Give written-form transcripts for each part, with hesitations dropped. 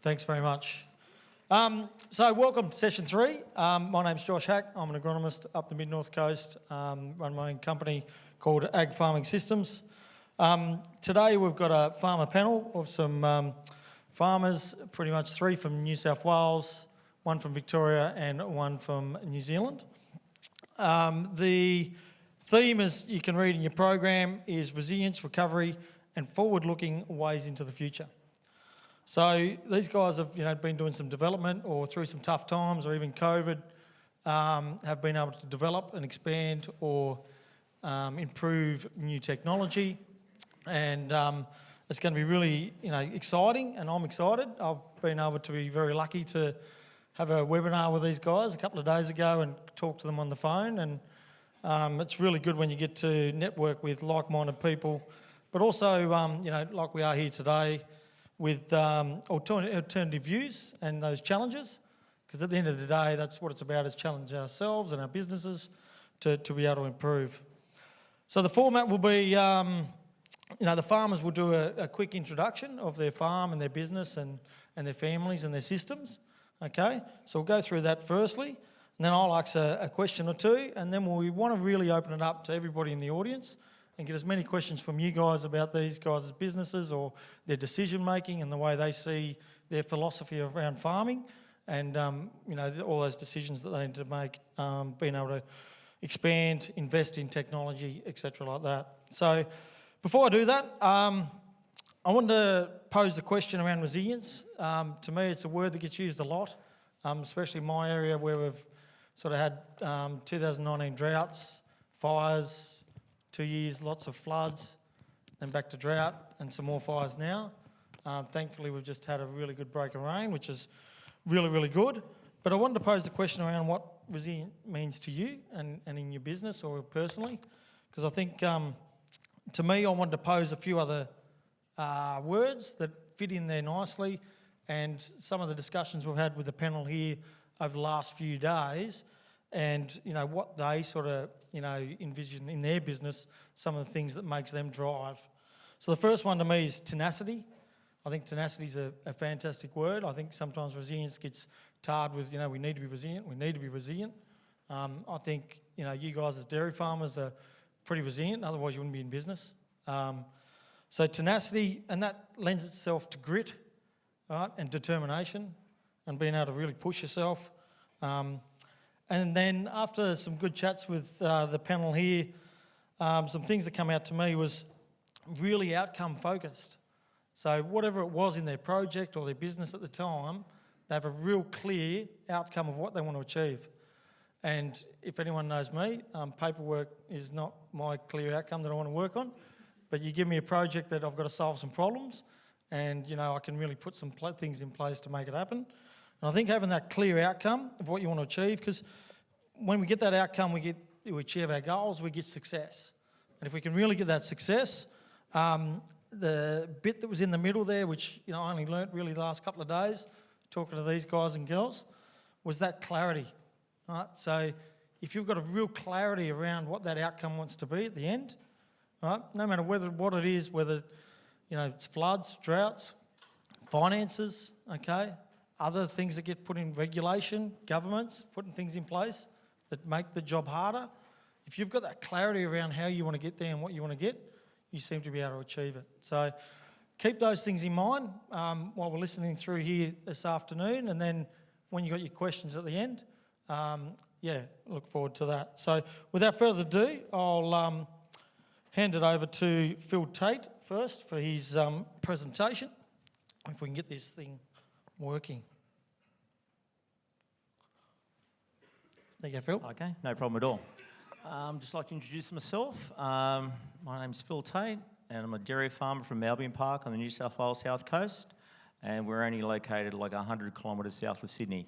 Thanks very much. So welcome to session 3. My name's Josh Hack. I'm an agronomist up the mid-north coast, run my own company called Ag Farming Systems. Today we've got a farmer panel of some farmers, pretty much 3 from New South Wales, 1 from Victoria and 1 from New Zealand. The theme, as you can read in your program, is resilience, recovery and forward-looking ways into the future. So these guys have been doing some development or through some tough times or even COVID, have been able to develop and expand or improve new technology. And it's going to be really exciting, and I'm excited. I've been able to be very lucky to have a webinar with these guys a couple of days ago and talk to them on the phone. And it's really good when you get to network with like-minded people, but also, like we are here today, with alternative views and those challenges, because at the end of the day, that's what it's about, is challenge ourselves and our businesses to be able to improve. So the format will be, the farmers will do a quick introduction of their farm and their business and their families and their systems, okay? So we'll go through that firstly, and then I'll ask a question or 2, and then we want to really open it up to everybody in the audience and get as many questions from you guys about these guys' businesses or their decision making and the way they see their philosophy around farming, and all those decisions that they need to make, being able to expand, invest in technology, etc. like that. So before I do that, I wanted to pose the question around resilience. To me, it's a word that gets used a lot, especially in my area where we've sort of had 2019 droughts, fires, 2 years, lots of floods, then back to drought and some more fires now. Thankfully, we've just had a really good break of rain, which is really, really good. But I wanted to pose the question around what resilient means to you and in your business or personally, because I think, to me, I wanted to pose a few other words that fit in there nicely, and some of the discussions we've had with the panel here over the last few days, and what they sort of envision in their business, some of the things that makes them drive. So the first one to me is tenacity. I think tenacity is a fantastic word. I think sometimes resilience gets tarred with, we need to be resilient. I think, you guys as dairy farmers are pretty resilient, otherwise you wouldn't be in business. So tenacity, and that lends itself to grit, right, and determination, and being able to really push yourself. And then after some good chats with the panel here, some things that come out to me was really outcome focused. So whatever it was in their project or their business at the time, they have a real clear outcome of what they want to achieve. And if anyone knows me, paperwork is not my clear outcome that I want to work on, but you give me a project that I've got to solve some problems, and I can really put some things in place to make it happen. And I think having that clear outcome of what you want to achieve, because when we get that outcome, we achieve our goals, we get success. And if we can really get that success, the bit that was in the middle there, which I only learnt really the last couple of days, talking to these guys and girls, was that clarity. Right? So if you've got a real clarity around what that outcome wants to be at the end, right, no matter what it is, whether it's floods, droughts, finances, okay, other things that get put in, regulation, governments putting things in place that make the job harder. If you've got that clarity around how you want to get there and what you want to get, you seem to be able to achieve it. So keep those things in mind while we're listening through here this afternoon, and then when you've got your questions at the end, look forward to that. So without further ado, I'll hand it over to Phil Tate first for his presentation, if we can get this thing working. There you go, Phil. Okay, no problem at all. Just like to introduce myself. My name's Phil Tate, and I'm a dairy farmer from Albion Park on the New South Wales South Coast, and we're only located like 100 kilometres south of Sydney.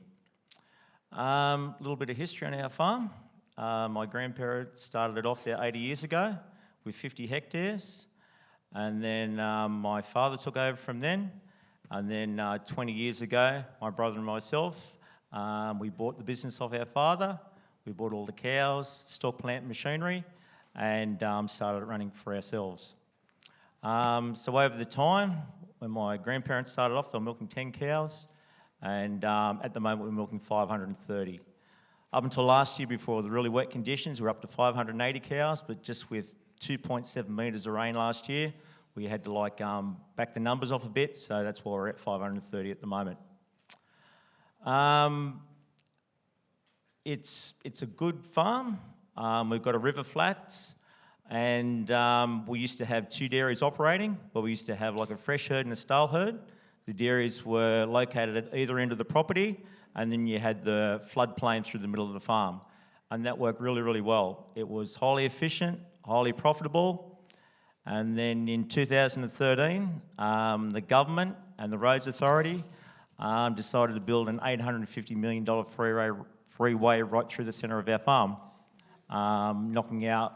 A little bit of history on our farm. My grandparents started it off there 80 years ago with 50 hectares, and then my father took over from then, and then 20 years ago, my brother and myself, we bought the business of our father. We bought all the cows, stock, plant, machinery, and started running for ourselves. So over the time, When my grandparents started off, they were milking 10 cows, and at the moment we're milking 530. Up until last year, before the really wet conditions, we're up to 580 cows, but just with 2.7 metres of rain last year, we had to back the numbers off a bit, so that's why we're at 530 at the moment. It's a good farm. We've got a river flats, and we used to have 2 dairies operating, where we used to have like a fresh herd and a stale herd. The dairies were located at either end of the property, and then you had the floodplain through the middle of the farm. And that worked really, really well. It was highly efficient, highly profitable. And then in 2013, the government and the Roads Authority decided to build an $850 million freeway right through the centre of our farm, knocking out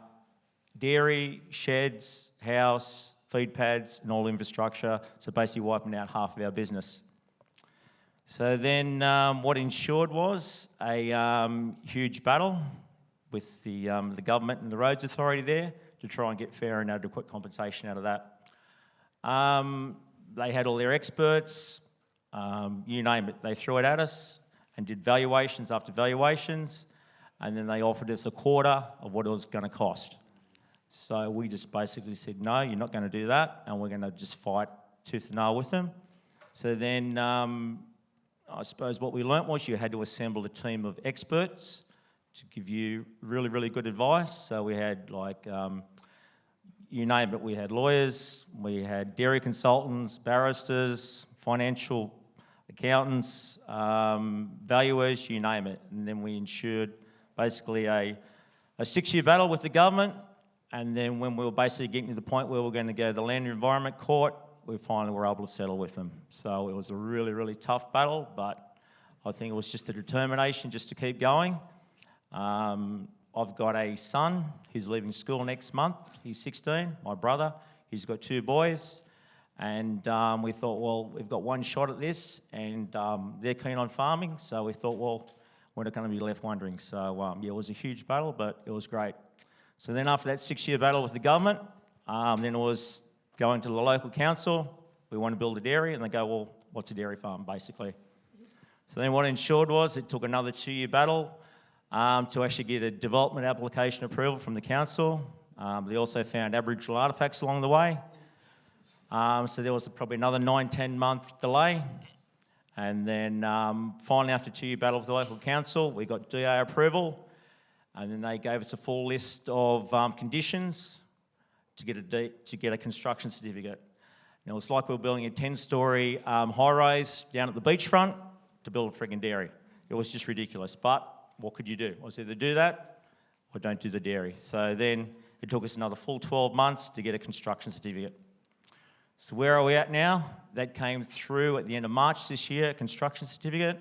dairy, sheds, house, feed pads, and all infrastructure, so basically wiping out half of our business. So then what ensued was a huge battle with the government and the Roads Authority there to try and get fair and adequate compensation out of that. They had all their experts, you name it, they threw it at us and did valuations after valuations, and then they offered us a quarter of what it was going to cost. So we just basically said, no, you're not going to do that, and we're going to just fight tooth and nail with them. So then I suppose what we learnt was you had to assemble a team of experts to give you really, really good advice. So we had you name it, we had lawyers, we had dairy consultants, barristers, financial accountants, valuers, you name it. And then we ensured basically a 6-year battle with the government. And then when we were basically getting to the point where we were going to go to the Land and Environment Court, we finally were able to settle with them. So it was a really, really tough battle, but I think it was just the determination just to keep going. I've got a son who's leaving school next month. He's 16, my brother. He's got 2 boys. And we thought, well, we've got one shot at this, and they're keen on farming. So we thought, well, we're not going to be left wondering. So yeah, it was a huge battle, but it was great. So then after that 6-year battle with the government, then it was going to the local council. We want to build a dairy, and they go, well, what's a dairy farm, basically? So then what ensured was it took another 2-year battle to actually get a development application approval from the council. They also found Aboriginal artefacts along the way. So there was probably another 9-10 month delay. And then finally, after a 2-year battle with the local council, we got DA approval. And then they gave us a full list of conditions to get a construction certificate. And it was like we were building a 10-storey high-rise down at the beachfront to build a frigging dairy. It was just ridiculous. But what could you do? It was either do that or don't do the dairy. So then it took us another full 12 months to get a construction certificate. So where are we at now? That came through at the end of March this year, a construction certificate.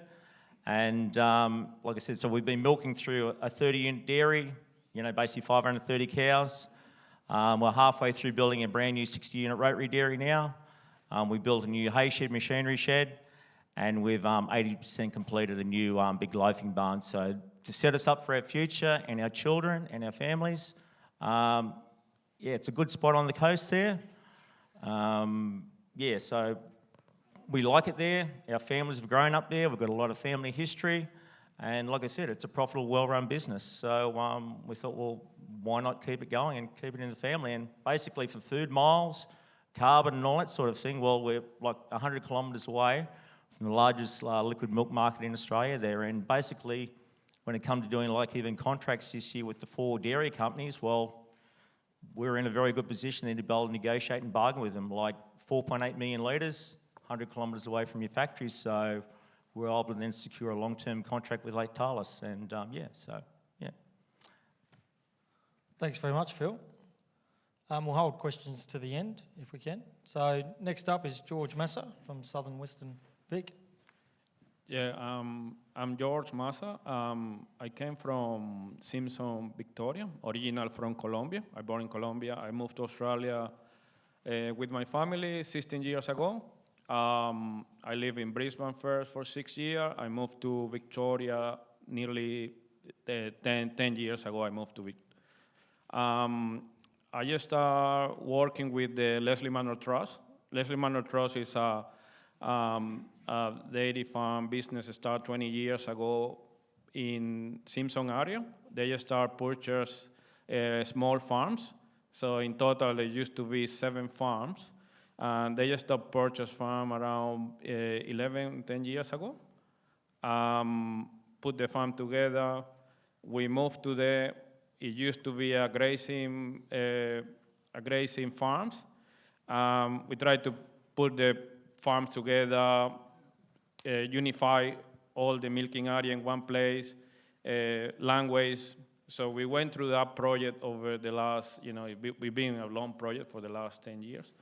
And like I said, so we've been milking through a 30-unit dairy, basically 530 cows. We're halfway through building a brand new 60-unit rotary dairy now. We built a new hay shed, machinery shed, and we've 80% completed a new big loafing barn. So to set us up for our future and our children and our families, yeah, it's a good spot on the coast there. Yeah, so we like it there. Our families have grown up there. We've got a lot of family history. And like I said, it's a profitable, well-run business. So we thought, well, why not keep it going and keep it in the family? And basically for food miles, carbon and all that sort of thing, well, we're like 100 kilometres away from the largest liquid milk market in Australia there. And basically, when it comes to doing even contracts this year with the 4 dairy companies, well, we're in a very good position then to be able to negotiate and bargain with them, like 4.8 million litres, 100 kilometres away from your factory. So we're able to then secure a long-term contract with Lake Talis. And yeah. Thanks very much, Phil. We'll hold questions to the end if we can. So next up is George Massa from Southern Western Vic. Yeah, I'm George Massa. I came from Simpson, Victoria, original from Colombia. I born in Colombia. I moved to Australia with my family 16 years ago. I live in Brisbane first for 6 years. I moved to Victoria nearly 10 years ago. I moved to Victoria. I just started working with the Leslie Manor Trust Leslie Manor Trust is a dairy farm business started 20 years ago in Simpson area. They start purchase small farms. So in total, there used to be 7 farms. And they stopped purchase farm around 10 years ago. Put the farm together. We moved to it used to be a grazing farms. We tried to put the farms together, unify all the milking area in one place, landways. So we went through that project over the last, we've been a long project for the last 10 years.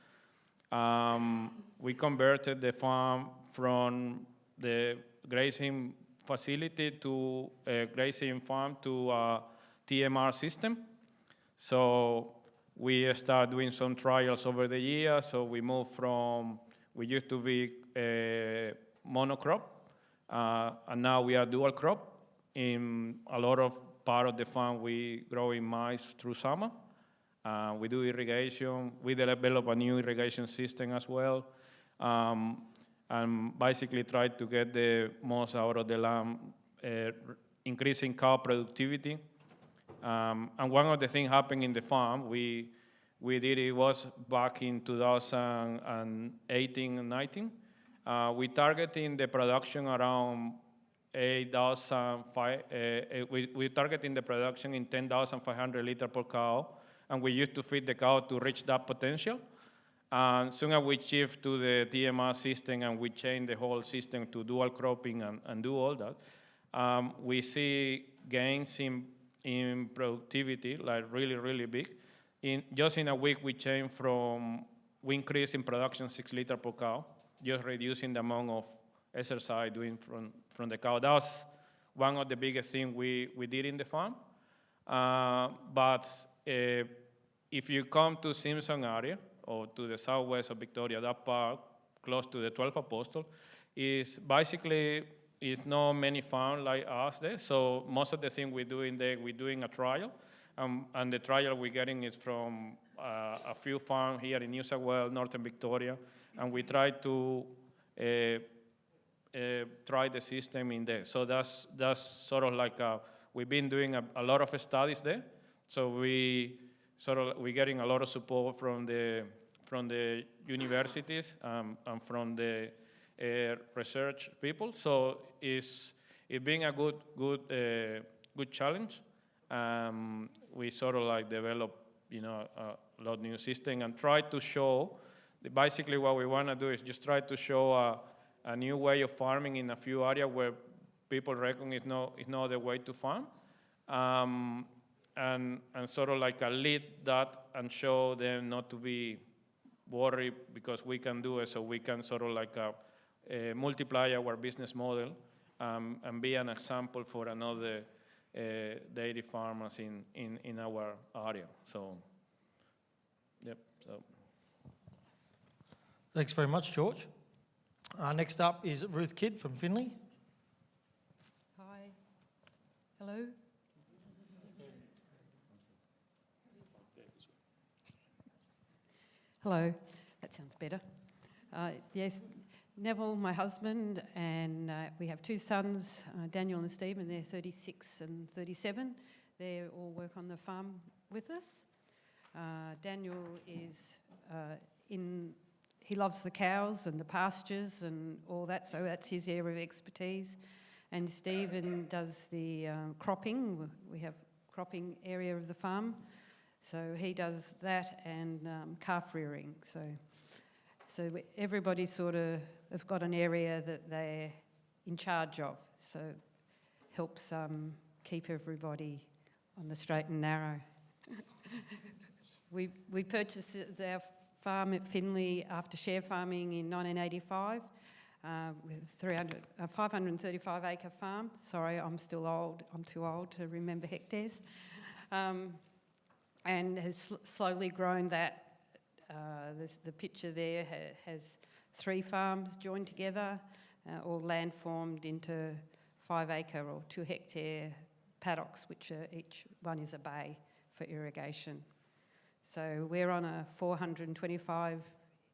We converted the farm from the grazing facility to a grazing farm to a TMR system. So we started doing some trials over the years. So we moved from, we used to be monocrop, and now we are dual crop. In a lot of part of the farm, we grow in maize through summer. We do irrigation. We develop a new irrigation system as well. And basically try to get the most out of the land, increasing cow productivity. And one of the things happened in the farm, we did it was back in 2018 and 19. We targeting the production around 8,000, we targeting the production in 10,500 liters per cow, and we used to feed the cow to reach that potential. And soon as we shift to the TMR system and we change the whole system to dual cropping and do all that, we see gains in productivity, like really, really big. Just in a week, we increased in production 6 liters per cow, just reducing the amount of exercise doing from the cow. That was one of the biggest things we did in the farm. But if you come to Simpson area, or to the southwest of Victoria, that part close to the 12 Apostles, is basically, it's not many farms like us there. So most of the things we're doing there, we're doing a trial. And the trial we're getting is from a few farms here in New South Wales, Northern Victoria. And we try to try the system in there. So that's sort of like, we've been doing a lot of studies there. So we're getting a lot of support from the universities and from the research people. So it's been a good challenge. We sort of like develop, a lot of new system and try to show. Basically, what we want to do is just try to show a new way of farming in a few areas where people reckon it's not the way to farm. And sort of like lead that and show them not to be worried because we can do it, so we can sort of like multiply our business model and be an example for another dairy farmers in our area. So, yep. So. Thanks very much, George. Next up is Ruth Kydd from Finley. Hi. Hello. Hello, that sounds better. Yes, Neville, my husband, and we have 2 sons, Daniel and Stephen. They're 36 and 37. They all work on the farm with us. Daniel is he loves the cows and the pastures and all that, so that's his area of expertise. And Stephen does the cropping. We have cropping area of the farm. So he does that and calf rearing. So everybody sort of has got an area that they're in charge of. So helps keep everybody on the straight and narrow. We purchased our farm at Finley after share farming in 1985 with 535 acre farm. Sorry, I'm still old. I'm too old to remember hectares. And has slowly grown that. The picture there has 3 farms joined together, all land formed into 5 acre or 2 hectare paddocks, which each one is a bay for irrigation. So we're on a 425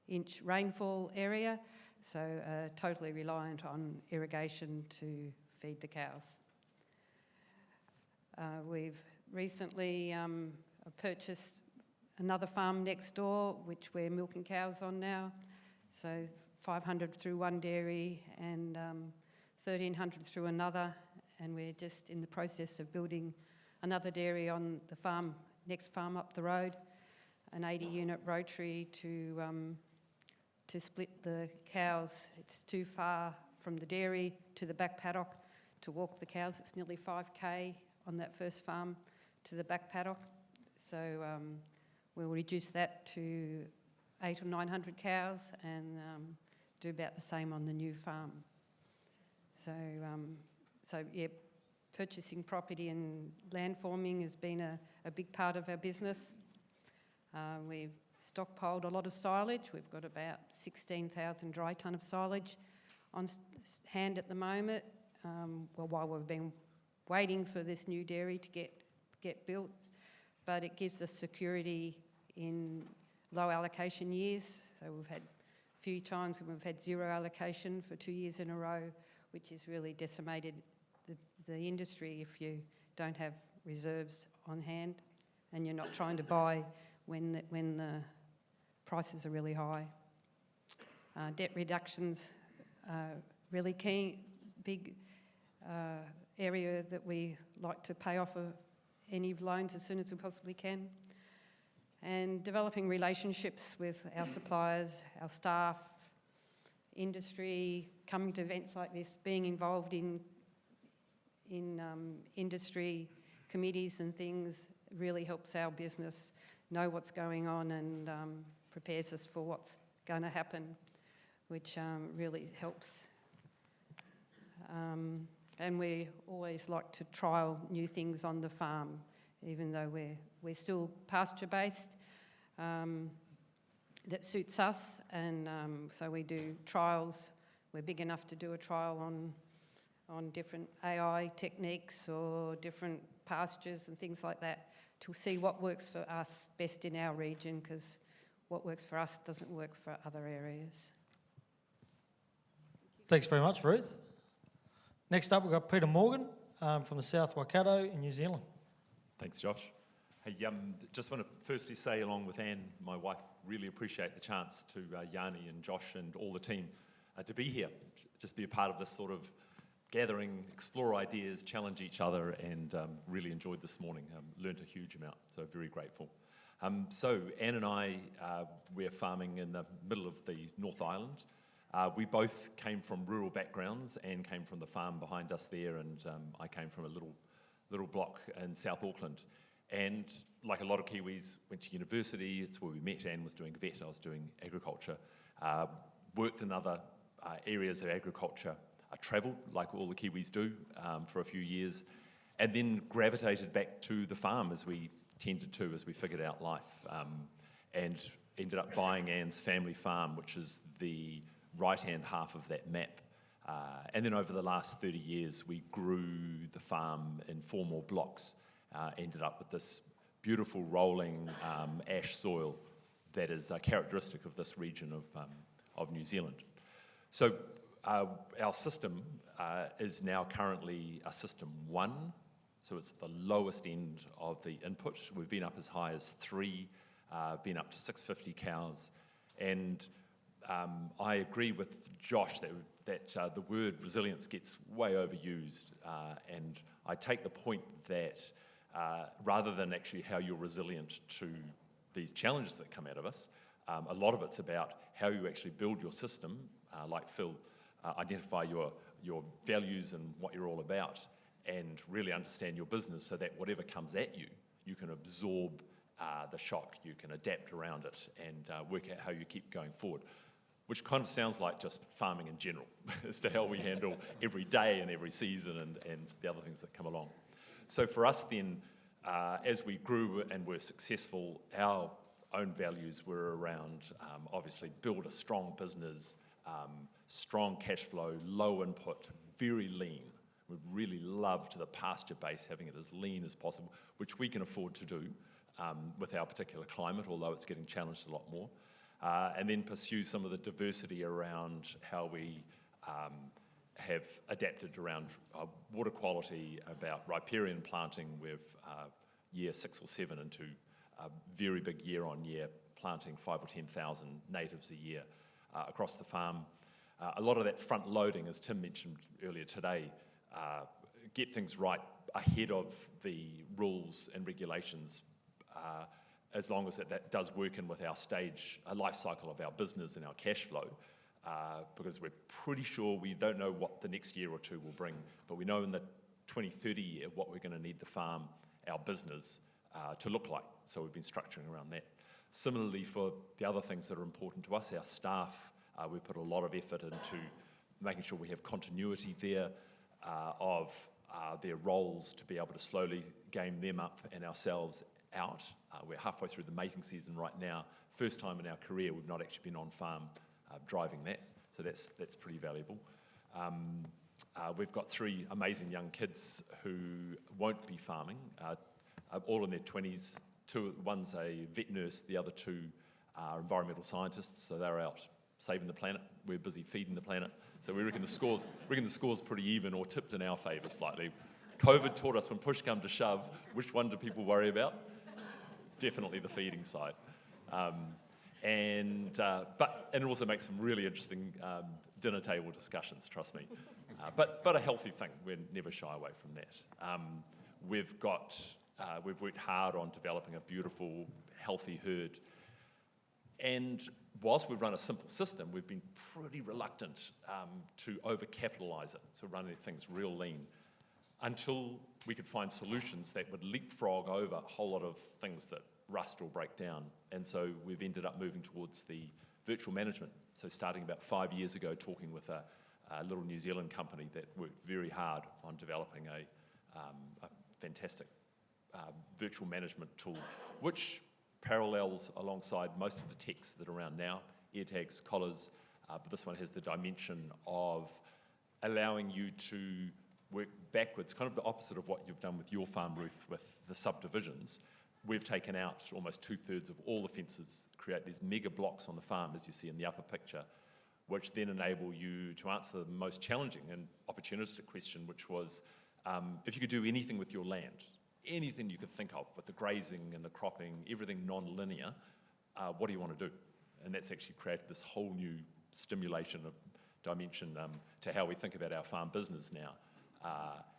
inch rainfall area, so totally reliant on irrigation to feed the cows. We've recently purchased another farm next door, which we're milking cows on now, so 500 through one dairy and 1,300 through another, and we're just in the process of building another dairy on the farm, next farm up the road, an 80-unit rotary to split the cows. It's too far from the dairy to the back paddock to walk the cows. It's nearly 5k on that first farm to the back paddock. So we'll reduce that to 800 or 900 cows and do about the same on the new farm. So yeah, purchasing property and land forming has been a big part of our business. We've stockpiled a lot of silage. We've got about 16,000 dry tonne of silage on hand at the moment. Well, while we've been waiting for this new dairy to get built, but it gives us security in low allocation years. So we've had a few times when we've had zero allocation for 2 years in a row, which has really decimated the industry if you don't have reserves on hand and you're not trying to buy when the prices are really high. Debt reductions really key, big area that we like to pay off any loans as soon as we possibly can. And developing relationships with our suppliers, our staff, industry, coming to events like this, being involved in industry committees and things really helps our business know what's going on and prepares us for what's going to happen, which really helps. And we always like to trial new things on the farm, even though we're still pasture-based. That suits us, and so we do trials. We're big enough to do a trial on different AI techniques or different pastures and things like that to see what works for us best in our region, because what works for us doesn't work for other areas. Thanks very much, Ruth. Next up, we've got Peter Morgan from the South Waikato in New Zealand. Thanks, Josh. Hey, just want to firstly say, along with Anne, my wife, really appreciate the chance to Yanni and Josh and all the team to be here, just be a part of this sort of gathering, explore ideas, challenge each other, and really enjoyed this morning. Learned a huge amount, so very grateful. So Anne and I, we're farming in the middle of the North Island. We both came from rural backgrounds. Anne came from the farm behind us there, and I came from a little block in South Auckland. And like a lot of Kiwis, went to university. It's where we met. Anne was doing vet, I was doing agriculture. Worked in other areas of agriculture. I travelled, like all the Kiwis do, for a few years, and then gravitated back to the farm as we tended to, as we figured out life, and ended up buying Anne's family farm, which is the right-hand half of that map. And then over the last 30 years, we grew the farm in 4 more blocks, ended up with this beautiful rolling ash soil that is characteristic of this region of New Zealand. So our system is now currently a system 1, so it's the lowest end of the input. We've been up as high as 3, been up to 650 cows, and I agree with Josh that the word resilience gets way overused, and I take the point that rather than actually how you're resilient to these challenges that come out of us, a lot of it's about how you actually build your system, like Phil, identify your values and what you're all about, and really understand your business so that whatever comes at you, you can absorb the shock, you can adapt around it, and work out how you keep going forward. Which kind of sounds like just farming in general, as to how we handle every day and every season and the other things that come along. So for us then, as we grew and were successful, our own values were around, obviously, build a strong business, strong cash flow, low input, very lean. We really loved the pasture base, having it as lean as possible, which we can afford to do with our particular climate, although it's getting challenged a lot more. and then pursue some of the diversity around how we have adapted around water quality, about riparian planting with year 6 or 7 into a very big year-on-year planting 5,000 or 10,000 natives a year across the farm. A lot of that front loading, as Tim mentioned earlier today, get things right ahead of the rules and regulations, as long as that does work in with our life cycle of our business and our cash flow, because we're pretty sure we don't know what the next year or two will bring, but we know in the 2030 year what we're going to need the farm, our business, to look like. So we've been structuring around that. Similarly, for the other things that are important to us, our staff, we put a lot of effort into making sure we have continuity there of their roles to be able to slowly game them up and ourselves out. We're halfway through the mating season right now. First time in our career we've not actually been on farm driving that, so that's pretty valuable. We've got 3 amazing young kids who won't be farming, all in their 20s. One's a vet nurse, the other 2 are environmental scientists, so they're out saving the planet. We're busy feeding the planet. So we reckon the score's pretty even, or tipped in our favour slightly. COVID taught us when push come to shove, which one do people worry about? Definitely the feeding side. And it also makes some really interesting dinner table discussions, trust me. But a healthy thing. We're never shy away from that. We've worked hard on developing a beautiful, healthy herd. And whilst we've run a simple system, we've been pretty reluctant to over-capitalise it, so running things real lean, until we could find solutions that would leapfrog over a whole lot of things that rust or break down. And so we've ended up moving towards the virtual management. So starting about 5 years ago, talking with a little New Zealand company that worked very hard on developing a fantastic virtual management tool, which parallels alongside most of the techs that are around now, ear tags, collars, but this one has the dimension of allowing you to work backwards, kind of the opposite of what you've done with your farm, Ruth, with the subdivisions. We've taken out almost 2/3 of all the fences, create these mega blocks on the farm, as you see in the upper picture, which then enable you to answer the most challenging and opportunistic question, which was, if you could do anything with your land, anything you could think of with the grazing and the cropping, everything non-linear, what do you want to do? And that's actually created this whole new stimulation of dimension to how we think about our farm business now.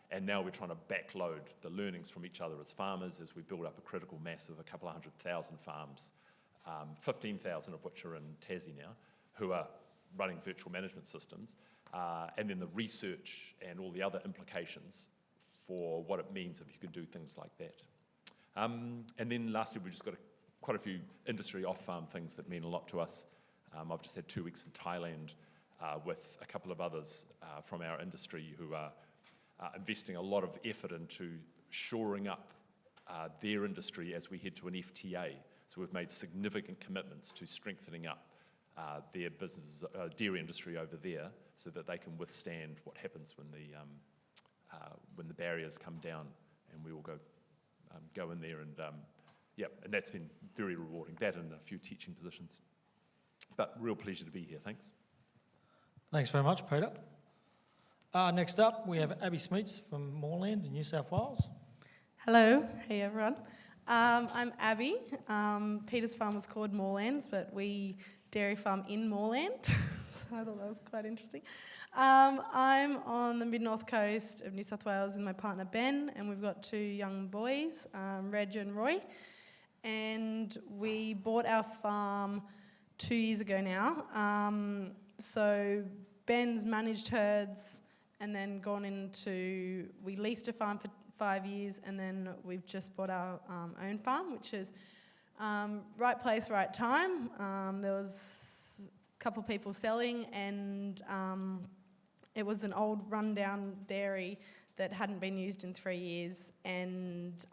And now we're trying to backload the learnings from each other as farmers as we build up a critical mass of a couple of 100,000 farms, 15,000 of which are in Tassie now, who are running virtual management systems, and then the research and all the other implications for what it means if you can do things like that. And then lastly, we've just got quite a few industry off-farm things that mean a lot to us. I've just had 2 weeks in Thailand with a couple of others from our industry who are investing a lot of effort into shoring up their industry as we head to an FTA. So we've made significant commitments to strengthening up their business, dairy industry over there, so that they can withstand what happens when the barriers come down, and we will go in there and and that's been very rewarding. That and a few teaching positions, but real pleasure to be here. Thanks. Thanks very much, Peter. Next up, we have Abby Smeets from Moorland in New South Wales. Hello, hey everyone. I'm Abby. Peter's farm was called Moorlands, but we dairy farm in Moorland, so I thought that was quite interesting. I'm on the mid-north coast of New South Wales with my partner Ben, and we've got 2 young boys, Reg and Roy, and we bought our farm 2 years ago now. So Ben's managed herds and then gone into, we leased a farm for 5 years, and then we've just bought our own farm, which is right place, right time. There was a couple of people selling, and it was an old rundown dairy that hadn't been used in 3 years, and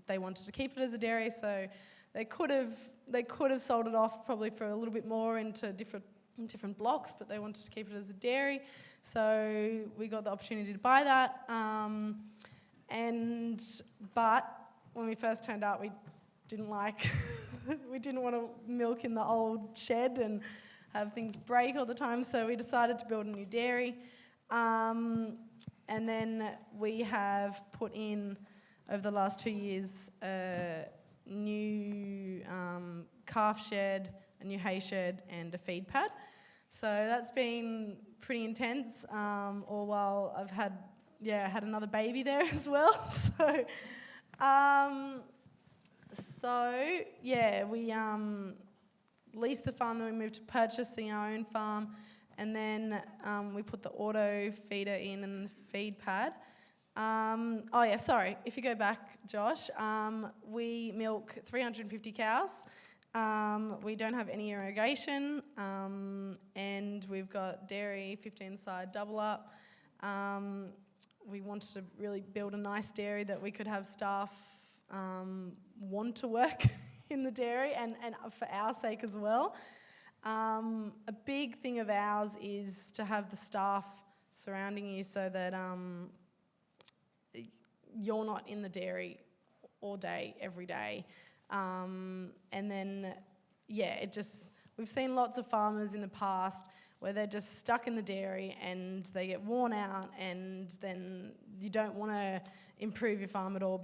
they wanted to keep it as a dairy, so they could have sold it off probably for a little bit more into different blocks, but they wanted to keep it as a dairy, so we got the opportunity to buy that. But when we first turned up, didn't like, we didn't want to milk in the old shed and have things break all the time, so we decided to build a new dairy. And then we have put in, over the last 2 years, a new calf shed, a new hay shed, and a feed pad. So that's been pretty intense, all while I've had another baby there as well. We leased the farm, then we moved to purchasing our own farm, and then we put the auto feeder in and the feed pad. If you go back, Josh, we milk 350 cows. We don't have any irrigation, and we've got dairy 15-side double up. We wanted to really build a nice dairy that we could have staff want to work in the dairy, and for our sake as well. A big thing of ours is to have the staff surrounding you so that you're not in the dairy all day, every day. We've seen lots of farmers in the past where they're just stuck in the dairy and they get worn out, and then you don't want to improve your farm at all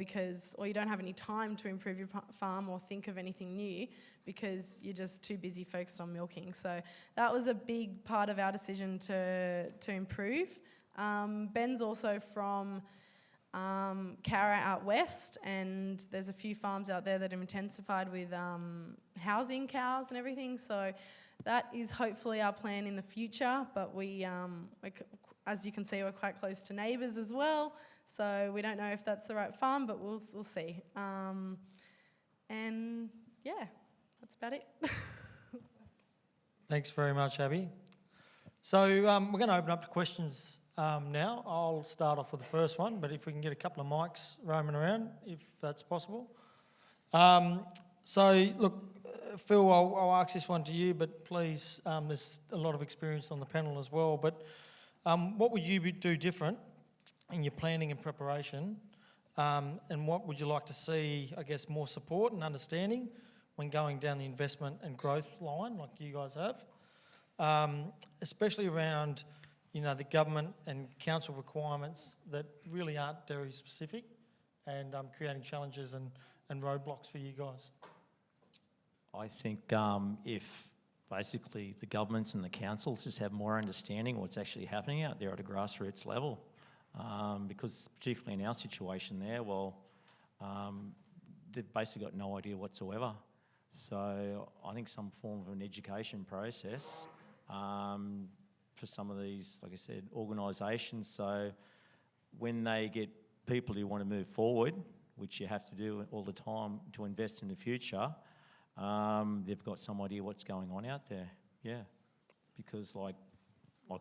or you don't have any time to improve your farm or think of anything new because you're just too busy focused on milking. So that was a big part of our decision to improve. Ben's also from Cowra out west, and there's a few farms out there that have intensified with housing cows and everything, so that is hopefully our plan in the future. But as you can see, we're quite close to neighbours as well, so we don't know if that's the right farm, but we'll see. That's about it. Thanks very much, Abby. So we're going to open up to questions now. I'll start off with the first one, but if we can get a couple of mics roaming around, if that's possible. Phil, I'll ask this one to you, but please, there's a lot of experience on the panel as well, but what would you do different in your planning and preparation, and what would you like to see, I guess, more support and understanding when going down the investment and growth line like you guys have, especially around the government and council requirements that really aren't dairy specific and creating challenges and roadblocks for you guys? I think if basically the governments and the councils just have more understanding of what's actually happening out there at a grassroots level, because particularly in our situation there, they've basically got no idea whatsoever. So I think some form of an education process for some of these, like I said, organisations. So when they get people who want to move forward, which you have to do all the time to invest in the future, they've got some idea what's going on out there. Yeah, because like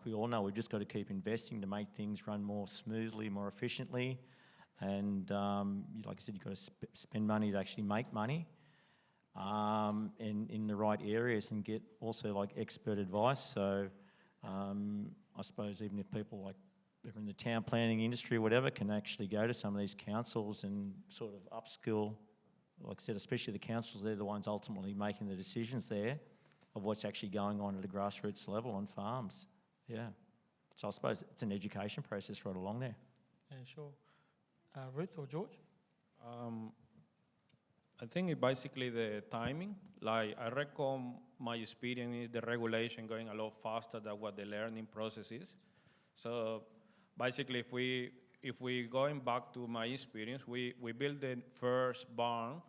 we all know, we've just got to keep investing to make things run more smoothly, more efficiently, and like I said, you've got to spend money to actually make money. In the right areas, and get also like expert advice. So I suppose even if people like are in the town planning industry or whatever can actually go to some of these councils and sort of upskill, like I said, especially the councils, they're the ones ultimately making the decisions there of what's actually going on at a grassroots level on farms. Yeah. So I suppose it's an education process right along there. Yeah, sure. Ruth or George? I think it's basically the timing. Like, I reckon my experience is the regulation going a lot faster than what the learning process is. So basically, if we going back to my experience, we built the first barn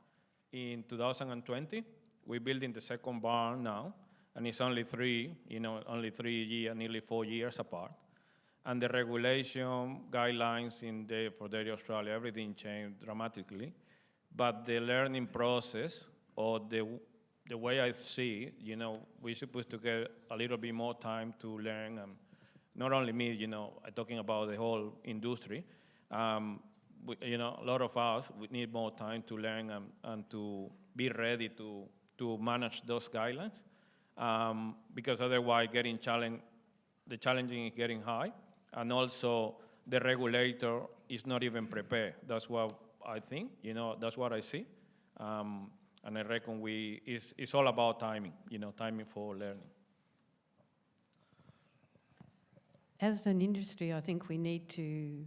in 2020. We're building the second barn now, and it's only 3 years, nearly 4 years apart. And the regulation guidelines for Dairy Australia, everything changed dramatically. But the learning process, or the way I see it, we're supposed to get a little bit more time to learn. Not only me, I'm talking about the whole industry. A lot of us, we need more time to learn and to be ready to manage those guidelines. Because otherwise, the challenging is getting high. And also, the regulator is not even prepared. That's what I think, that's what I see. And I reckon it's all about timing, timing for learning. As an industry, I think we need to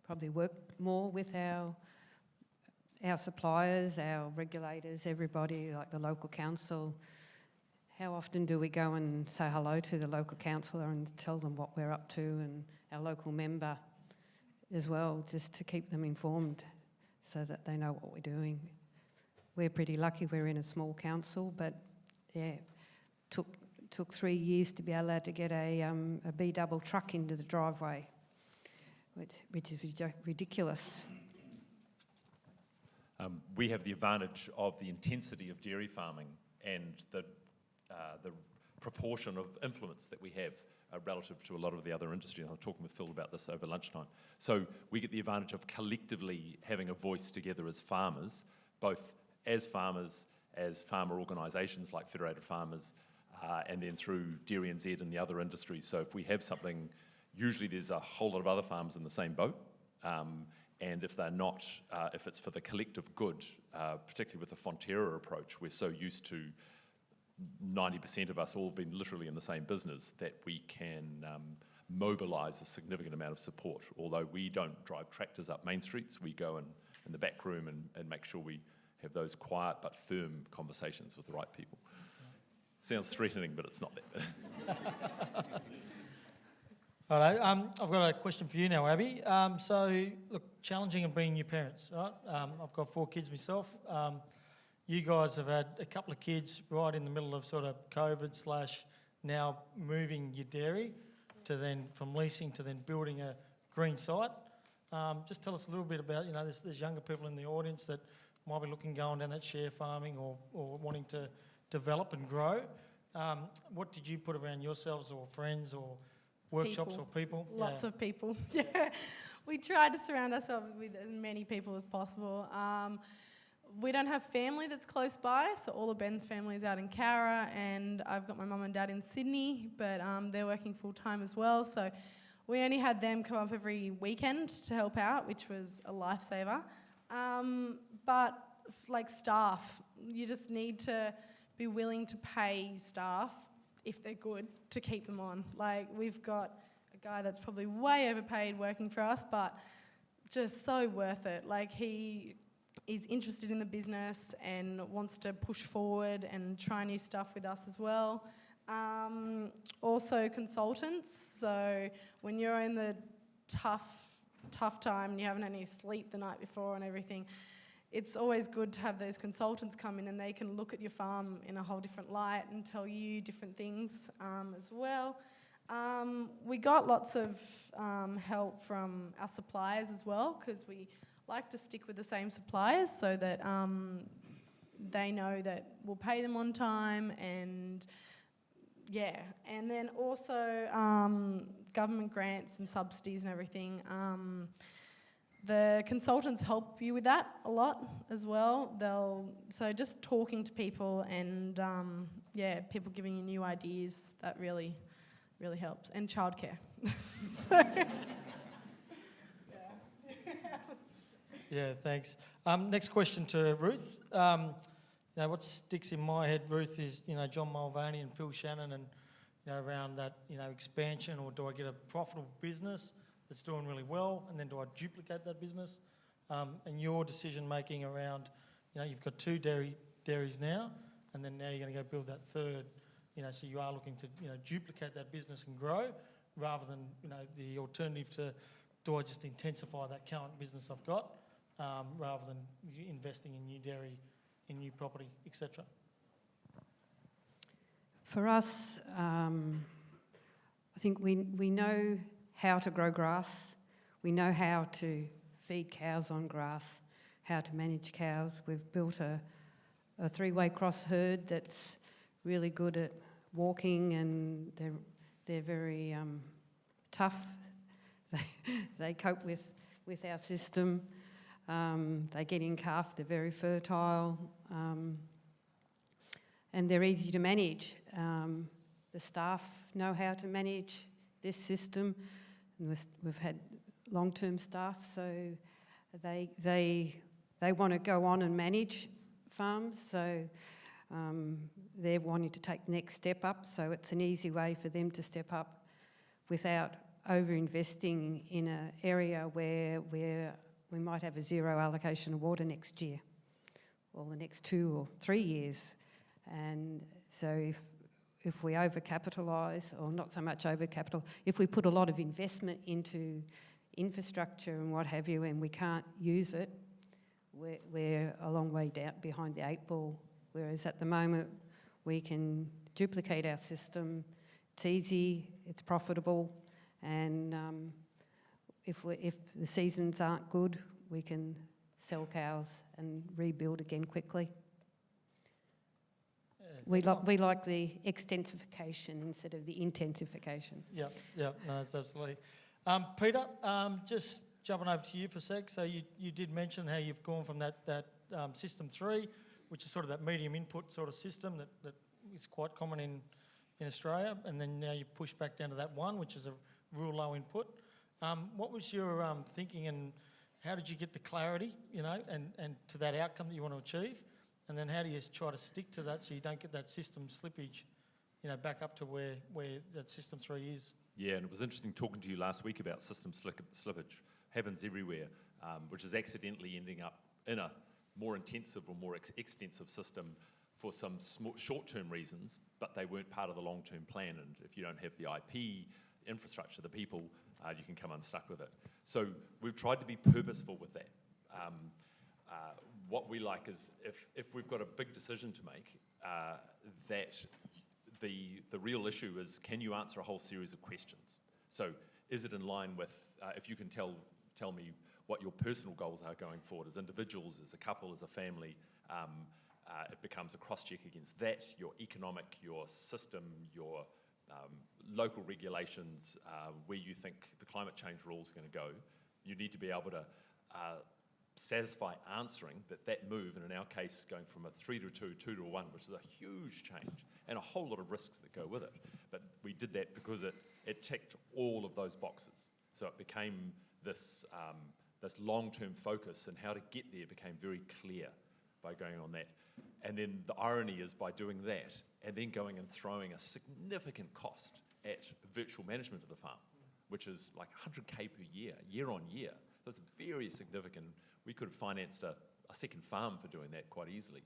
probably work more with our suppliers, our regulators, everybody, like the local council. How often do we go and say hello to the local councillor and tell them what we're up to, and our local member as well, just to keep them informed so that they know what we're doing. We're pretty lucky we're in a small council, but yeah, took 3 years to be allowed to get a B-double truck into the driveway, which is ridiculous. We have the advantage of the intensity of dairy farming and the proportion of influence that we have relative to a lot of the other industries. I was talking with Phil about this over lunchtime. So we get the advantage of collectively having a voice together as farmers, both as farmers, as farmer organisations like Federated Farmers, and then through Dairy NZ and the other industries. So if we have something, usually there's a whole lot of other farmers in the same boat. And if they're not, if it's for the collective good, particularly with the Fonterra approach, we're so used to 90% of us all being literally in the same business that we can mobilise a significant amount of support. Although we don't drive tractors up main streets, we go in the back room and make sure we have those quiet but firm conversations with the right people. Sounds threatening, but it's not that. All right, I've got a question for you now, Abby. So, look, challenging and being your parents, right? I've got 4 kids myself. You guys have had a couple of kids right in the middle of sort of COVID / now moving your dairy to then from leasing to then building a green site. Just tell us a little bit about, there's younger people in the audience that might be looking going down that share farming or wanting to develop and grow. What did you put around yourselves or friends or workshops or people? Lots of people. Yeah, we try to surround ourselves with as many people as possible. We don't have family that's close by, so all of Ben's family is out in Cowra, and I've got my mum and dad in Sydney, but they're working full time as well. So we only had them come up every weekend to help out, which was a lifesaver. But like staff, you just need to be willing to pay staff, if they're good, to keep them on. Like, we've got a guy that's probably way overpaid working for us, but just so worth it. Like, he is interested in the business and wants to push forward and try new stuff with us as well. Also consultants, so when you're in the tough time and you haven't had any sleep the night before and everything, it's always good to have those consultants come in and they can look at your farm in a whole different light and tell you different things as well. We got lots of help from our suppliers as well, because we like to stick with the same suppliers so that they know that we'll pay them on time, and yeah. And then also government grants and subsidies and everything. The consultants help you with that a lot as well. So just talking to people and people giving you new ideas, that really, really helps. And childcare. Yeah, thanks. Next question to Ruth. What sticks in my head, Ruth, is John Mulvaney and Phil Shannon, and around that expansion, or do I get a profitable business that's doing really well, and then do I duplicate that business? And your decision making around, you've got 2 dairies now, and then now you're going to go build that 3rd. So you are looking to duplicate that business and grow, rather than the alternative to, do I just intensify that current business I've got, rather than investing in new dairy, in new property, etc. For us, I think we know how to grow grass. We know how to feed cows on grass, how to manage cows. We've built a 3-way cross herd that's really good at walking, and they're very tough. They cope with our system. They get in calf, they're very fertile, and they're easy to manage. The staff know how to manage this system, and we've had long-term staff, so they want to go on and manage farms, so they're wanting to take the next step up, so it's an easy way for them to step up without over-investing in an area where we might have a zero allocation of water next year or the next 2 or 3 years. And so if we over-capitalise, or not so much over-capital, if we put a lot of investment into infrastructure and what have you and we can't use it, we're a long way down behind the 8 ball. Whereas at the moment we can duplicate our system, it's easy, it's profitable, and if the seasons aren't good, we can sell cows and rebuild again quickly. We like the extensification instead of the intensification. Yeah, no, that's absolutely. Peter, just jumping over to you for a sec. So you did mention how you've gone from that system 3, which is sort of that medium input sort of system that is quite common in Australia, and then now you've pushed back down to that 1, which is a real low input. What was your thinking, and how did you get the clarity, and to that outcome that you want to achieve? And then how do you try to stick to that so you don't get that system slippage, back up to where that system 3 is? Yeah, and it was interesting talking to you last week about system slippage. Happens everywhere, which is accidentally ending up in a more intensive or more extensive system for some short-term reasons, but they weren't part of the long-term plan. And if you don't have the IP, infrastructure, the people, you can come unstuck with it. So we've tried to be purposeful with that. What we like is if we've got a big decision to make, that the real issue is, can you answer a whole series of questions? So is it in line with, if you can tell me what your personal goals are going forward as individuals, as a couple, as a family, it becomes a cross-check against that, your economic, your system, your local regulations, where you think the climate change rules are going to go. You need to be able to satisfy answering that move, and in our case going from a 3 to 2, 2 to 1, which is a huge change and a whole lot of risks that go with it. But we did that because it ticked all of those boxes. So it became this long-term focus, and how to get there became very clear by going on that. And then the irony is, by doing that and then going and throwing a significant cost at virtual management of the farm, which is like 100K per year on year. That's very significant. We could have financed a second farm for doing that quite easily,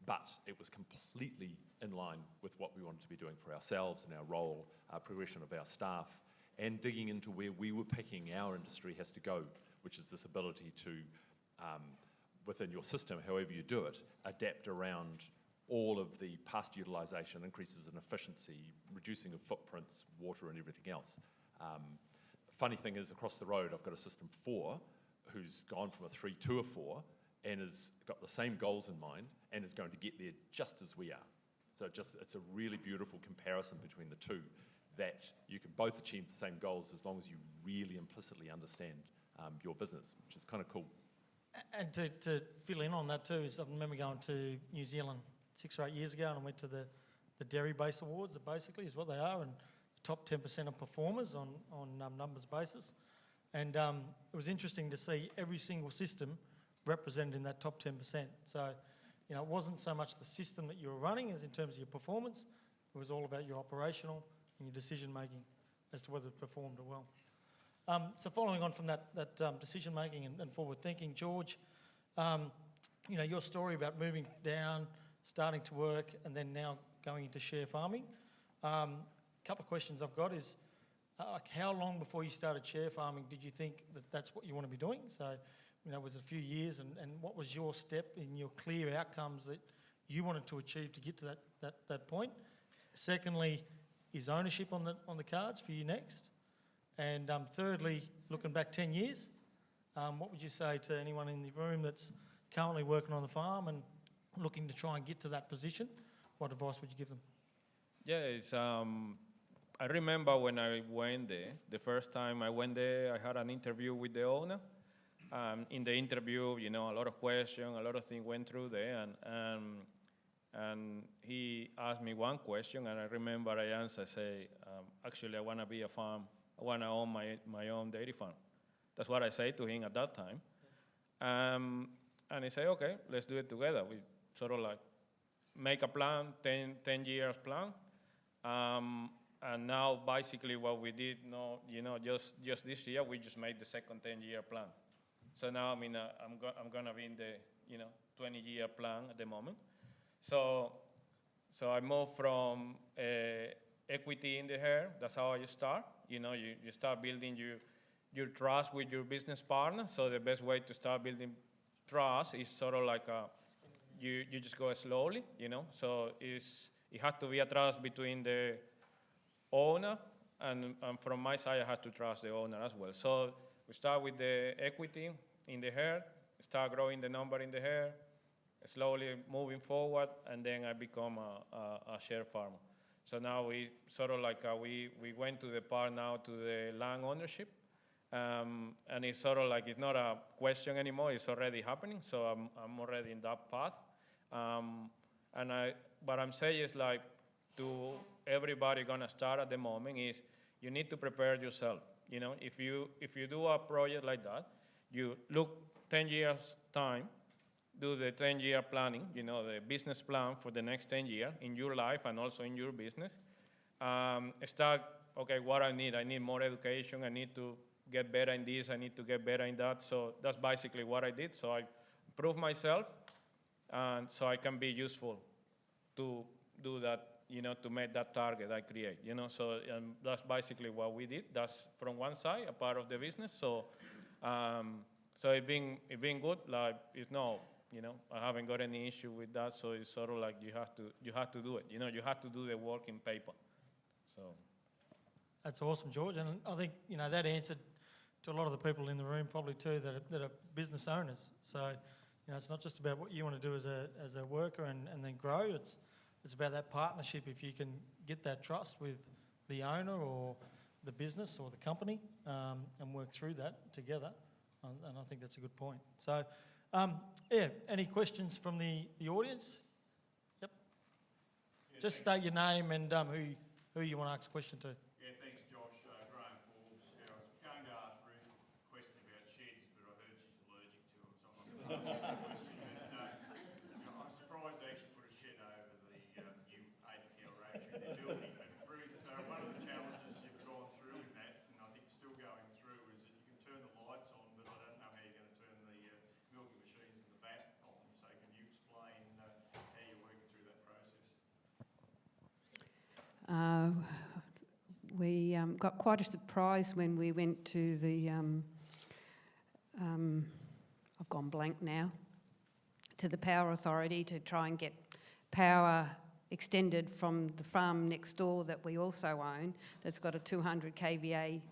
but it was completely in line with what we wanted to be doing for ourselves and our role, progression of our staff, and digging into where we were picking our industry has to go, which is this ability to, within your system, however you do it, adapt around all of the past utilisation, increases in efficiency, reducing of footprints, water and everything else. Funny thing is, across the road, I've got a system 4 who's gone from a 3 to a 4 and has got the same goals in mind and is going to get there just as we are. So it's a really beautiful comparison between the two, that you can both achieve the same goals as long as you really implicitly understand your business, which is kind of cool. And to fill in on that too, is I remember going to New Zealand 6 or 8 years ago, and I went to the Dairy Base Awards, that basically is what they are, and the top 10% of performers on numbers basis. And it was interesting to see every single system represented in that top 10%. So, it wasn't so much the system that you were running as in terms of your performance, it was all about your operational and your decision making as to whether it performed or well. So following on from that decision making and forward thinking, George, your story about moving down, starting to work, and then now going into share farming. A couple of questions I've got is, how long before you started share farming did you think that that's what you want to be doing? So, was it a few years, and what was your step in your clear outcomes that you wanted to achieve to get to that point? Secondly, is ownership on the cards for you next? And thirdly, looking back 10 years, what would you say to anyone in the room that's currently working on the farm and looking to try and get to that position? What advice would you give them? Yeah, I remember when I went there, the first time I went there, I had an interview with the owner. In the interview, a lot of questions, a lot of things went through there, and he asked me one question, and I remember I answered, actually, I want to be a farm. I want to own my own dairy farm. That's what I said to him at that time. And he said, okay, let's do it together. sort of like make a plan, 10 years plan. And now basically what we did, just this year, we just made the second 10-year plan. So now, I'm gonna be in the, 20-year plan at the moment. So I moved from equity in the hair. That's how you start. You start building your trust with your business partner. So the best way to start building trust is sort of like you just go slowly, So it has to be a trust between the owner, and from my side, I have to trust the owner as well. So we start with the equity in the hair, start growing the number in the hair, slowly moving forward, and then I become a share farmer. So now we sort of like, we went to the part now to the land ownership, and it's sort of like, it's not a question anymore, it's already happening, so I'm already in that path. What I'm saying is like, to everybody gonna start at the moment is, you need to prepare yourself. If you do a project like that, you look 10 years time, do the 10-year planning, the business plan for the next 10 years in your life and also in your business. Start, okay, what I need more education, I need to get better in this, I need to get better in that. So that's basically what I did. So I proved myself, and so I can be useful to do that, to make that target I create, So that's basically what we did. That's from one side, a part of the business. So it's been good. Like, it's no, I haven't got any issue with that. So it's sort of like you have to do it. You have to do the work in paper. So That's awesome, George. And I think, that answered to a lot of the people in the room probably too that are business owners. So, it's not just about what you want to do as a worker and then grow. It's about that partnership. If you can get that trust with the owner or the business or the company, and work through that together. And I think that's a good point. So, any questions from the audience? Yep. Yeah, Just state your name and who you want to ask a question to. Yeah, thanks, Josh. Graham Forbes. Yeah, I was going to ask Ruth a question about sheds, but I heard she's allergic to them, so I'm not going to ask her a question. But, I'm surprised they actually put a shed over the new 80-cow rancher they're building. But Ruth, one of the challenges you've gone through in that, and I think still going through, is that you can turn the lights on, but I don't know how you're going to turn the milking machines in the back on. So can you explain how you're working through that process? We got quite a surprise when we went to the, I've gone blank now, to the Power Authority to try and get power extended from the farm next door that we also own, that's got a 200 kVA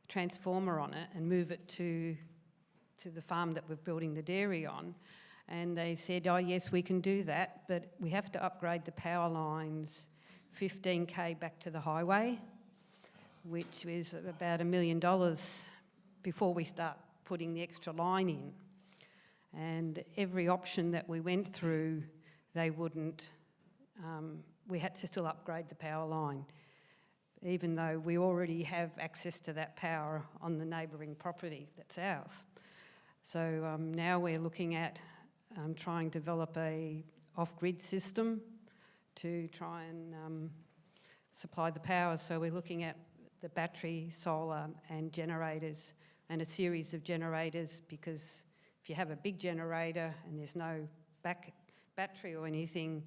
transformer on it, and move it to the farm that we're building the dairy on. And they said, oh yes, we can do that, but we have to upgrade the power lines 15k back to the highway, which is about $1 million before we start putting the extra line in. And every option that we went through, they wouldn't, we had to still upgrade the power line, even though we already have access to that power on the neighbouring property that's ours. So now we're looking at trying to develop a off-grid system to try and supply the power. So we're looking at the battery, solar and generators, and a series of generators, because if you have a big generator and there's no battery or anything,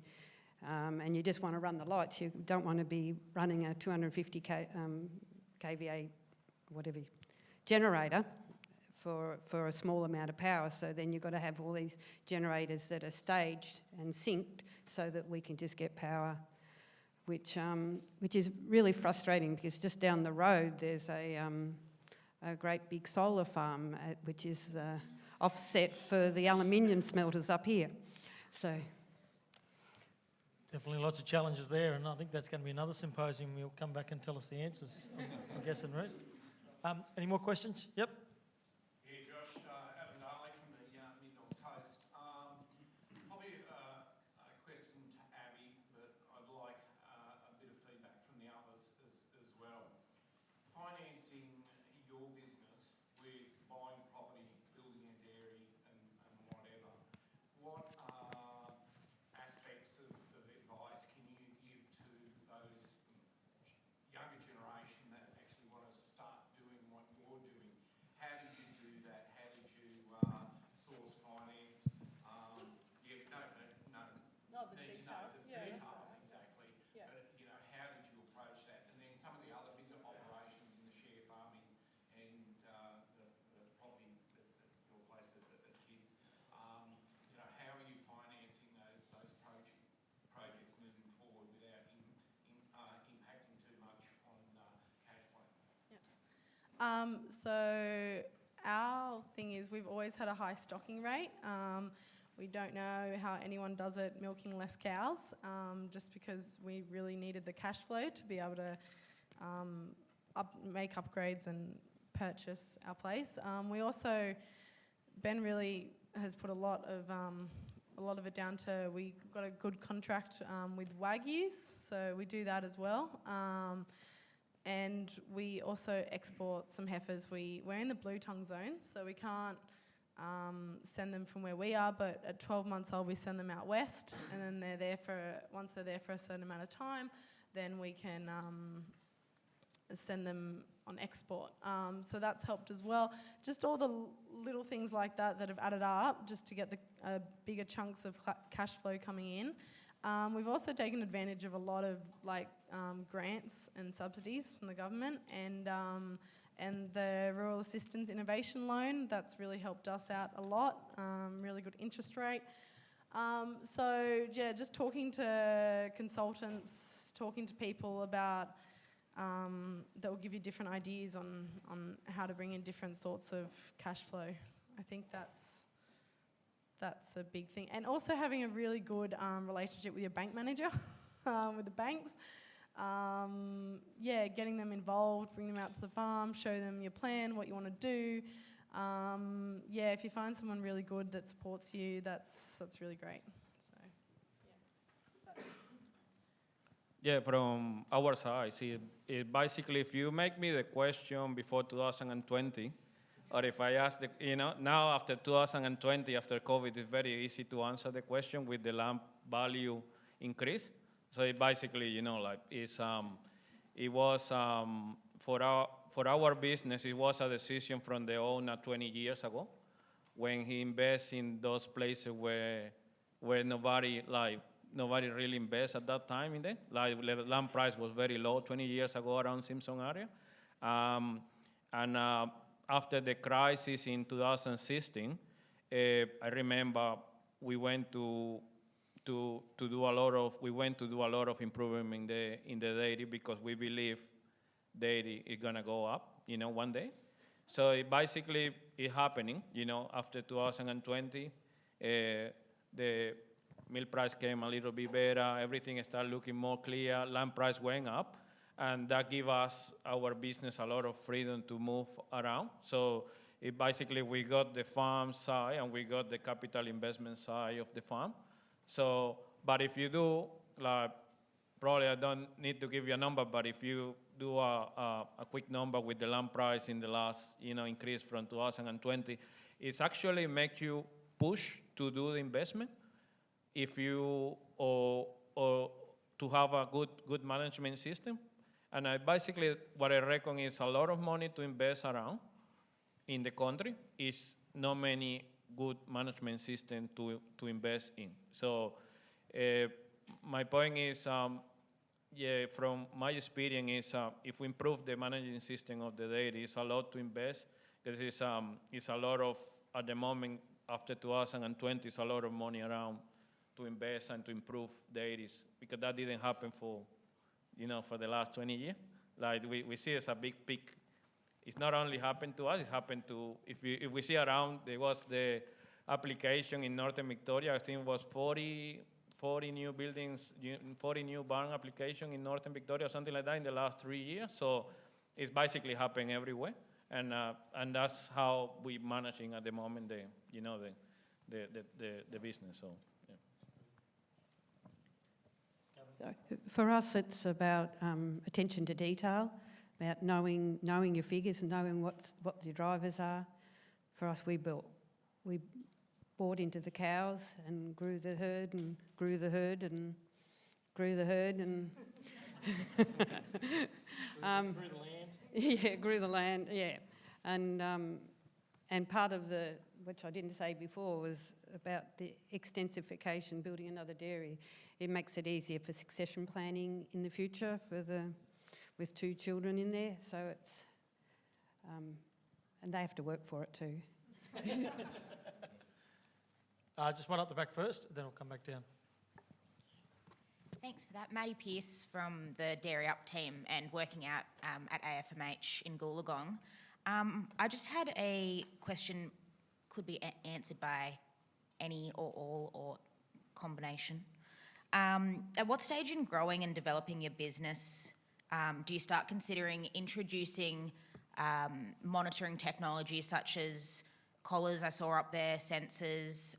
and you just want to run the lights, you don't want to be running a 250 kVA whatever generator for a small amount of power. So then you've got to have all these generators that are staged and synced so that we can just get power, which is really frustrating, because just down the road there's a great big solar farm which is the offset for the aluminium smelters up here. So Definitely lots of challenges there, and I think that's going to be another symposium. You'll come back and tell us the answers, I'm guessing, Ruth. Any more questions? Yep. Yeah, Josh, Adam Darley from the Mid-North Coast. Probably a question to Abby, but I'd like a bit of feedback from the others as well. Financing your business with buying property, building a dairy and whatever, what are So our thing is we've always had a high stocking rate. We don't know how anyone does it milking less cows, just because we really needed the cash flow to be able to make upgrades and purchase our place. We also, Ben really has put a lot of it down to, we got a good contract with Wagyus, so we do that as well. And we also export some heifers. We're in the blue tongue zone, so we can't send them from where we are, but at 12 months old we send them out west, and then once they're there for a certain amount of time, then we can send them on export. So that's helped as well. Just all the little things like that have added up just to get the bigger chunks of cash flow coming in. We've also taken advantage of a lot of grants and subsidies from the government, and the Rural Assistance Innovation Loan, that's really helped us out a lot, really good interest rate. So yeah, just talking to consultants, talking to people about, that will give you different ideas on how to bring in different sorts of cash flow. I think that's a big thing. And also having a really good relationship with your bank manager, with the banks. Yeah, getting them involved, bring them out to the farm, show them your plan, what you want to do. Yeah, if you find someone really good that supports you, that's really great. So, Yeah, from our side, see, basically, if you make me the question before 2020, or if I ask now after 2020, after COVID, it's very easy to answer the question with the land value increase. So it basically, it was for our business, it was a decision from the owner 20 years ago, when he invests in those places where nobody really invests at that time in there. Like the land price was very low 20 years ago around Simpson area, and after the crisis in 2016, I remember we went to do a lot of improvement in the dairy, because we believe dairy is gonna go up, one day. So it happening, after 2020, the milk price came a little bit better, everything started looking more clear, land price went up, and that gave us, our business, a lot of freedom to move around. So we got the farm side and we got the capital investment side of the farm. So, but if you do, probably I don't need to give you a number, but if you do a quick number with the land price in the last, increase from 2020, it's actually make you push to do the investment if you, or to have a good management system. And what I reckon is a lot of money to invest around in the country is not many good management system to invest in. So my point is, from my experience is, if we improve the managing system of the dairy, it's a lot to invest, because it's a lot of, at the moment, after 2020, it's a lot of money around to invest and to improve dairies, because that didn't happen for the last 20 years. Like we see it's a big peak. It's not only happened to us, it's happened to, if we see around, there was the application in Northern Victoria, I think it was 40 new buildings, 40 new barn application in Northern Victoria, something like that in the last 3 years. So it's basically happening everywhere. And that's how we're managing at the moment the business, so. For us, it's about attention to detail, about knowing your figures and knowing what your drivers are. For us, we bought into the cows and grew the herd and grew the herd and grew the herd and Grew the land. Yeah, grew the land. Yeah, and part of which I didn't say before, was about the extensification, building another dairy. It makes it easier for succession planning in the future with 2 children in there. So it's, and they have to work for it too. Just one up the back first, then we'll come back down. Thanks for that. Maddie Pearce from the Dairy Up team and working out at AFMH in Goolagong. I just had a question, could be answered by any or all or combination. At what stage in growing and developing your business do you start considering introducing monitoring technologies such as collars I saw up there, sensors,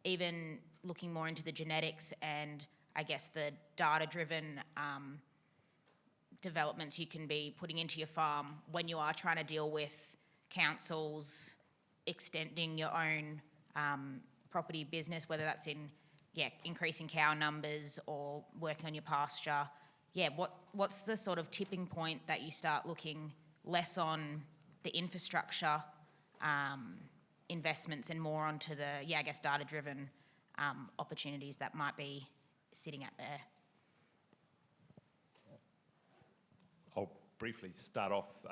even looking more into the genetics and I guess the data-driven developments you can be putting into your farm when you are trying to deal with councils extending your own property business, whether that's in increasing cow numbers or working on your pasture. What's the sort of tipping point that you start looking less on the infrastructure investments and more onto the data-driven opportunities that might be sitting out there? I'll briefly start off.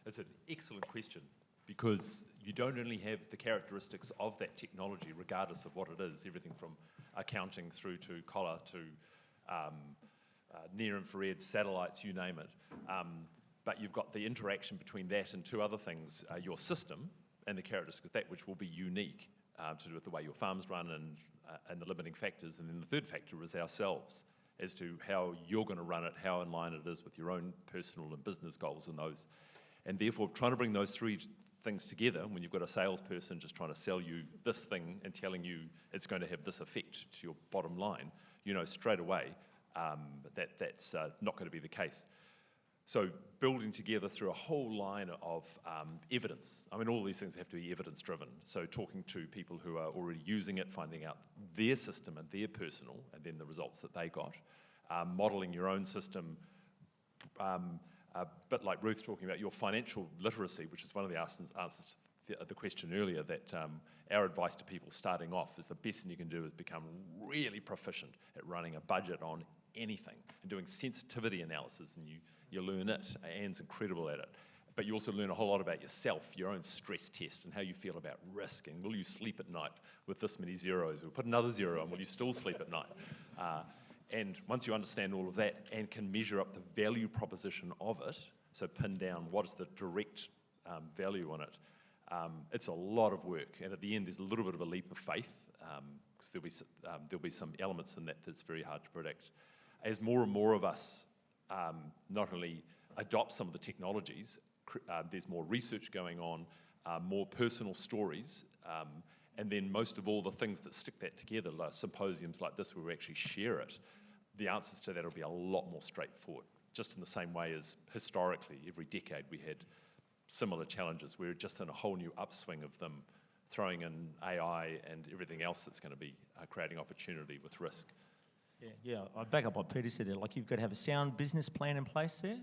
It's an excellent question because you don't only have the characteristics of that technology, regardless of what it is, everything from accounting through to collar to near-infrared satellites, you name it. But you've got the interaction between that and two other things, your system and the characteristics of that, which will be unique to do with the way your farms run and the limiting factors. And then the third factor is ourselves, as to how you're going to run it, how in line it is with your own personal and business goals and those. And therefore, trying to bring those three things together, when you've got a salesperson just trying to sell you this thing and telling you it's going to have this effect to your bottom line, you know straight away that's not going to be the case. So building together through a whole line of evidence. I mean, all these things have to be evidence-driven. So talking to people who are already using it, finding out their system and their personal, and then the results that they got. Modelling your own system, a bit like Ruth talking about your financial literacy, which is one of the answers to the question earlier, that our advice to people starting off is the best thing you can do is become really proficient at running a budget on anything and doing sensitivity analysis, and you learn it. Anne's incredible at it. But you also learn a whole lot about yourself, your own stress test and how you feel about risk, and will you sleep at night with this many zeros? We'll put another zero and will you still sleep at night? And once you understand all of that and can measure up the value proposition of it, so pin down what is the direct value on it, it's a lot of work. And at the end, there's a little bit of a leap of faith because there'll be some elements in that that's very hard to predict. As more and more of us not only adopt some of the technologies, there's more research going on, more personal stories, and then most of all the things that stick that together, like symposiums like this where we actually share it, the answers to that will be a lot more straightforward, just in the same way as historically every decade we had similar challenges. We're just in a whole new upswing of them, throwing in AI and everything else that's going to be creating opportunity with risk. Yeah, I back up what Peter said there. Like, you've got to have a sound business plan in place there.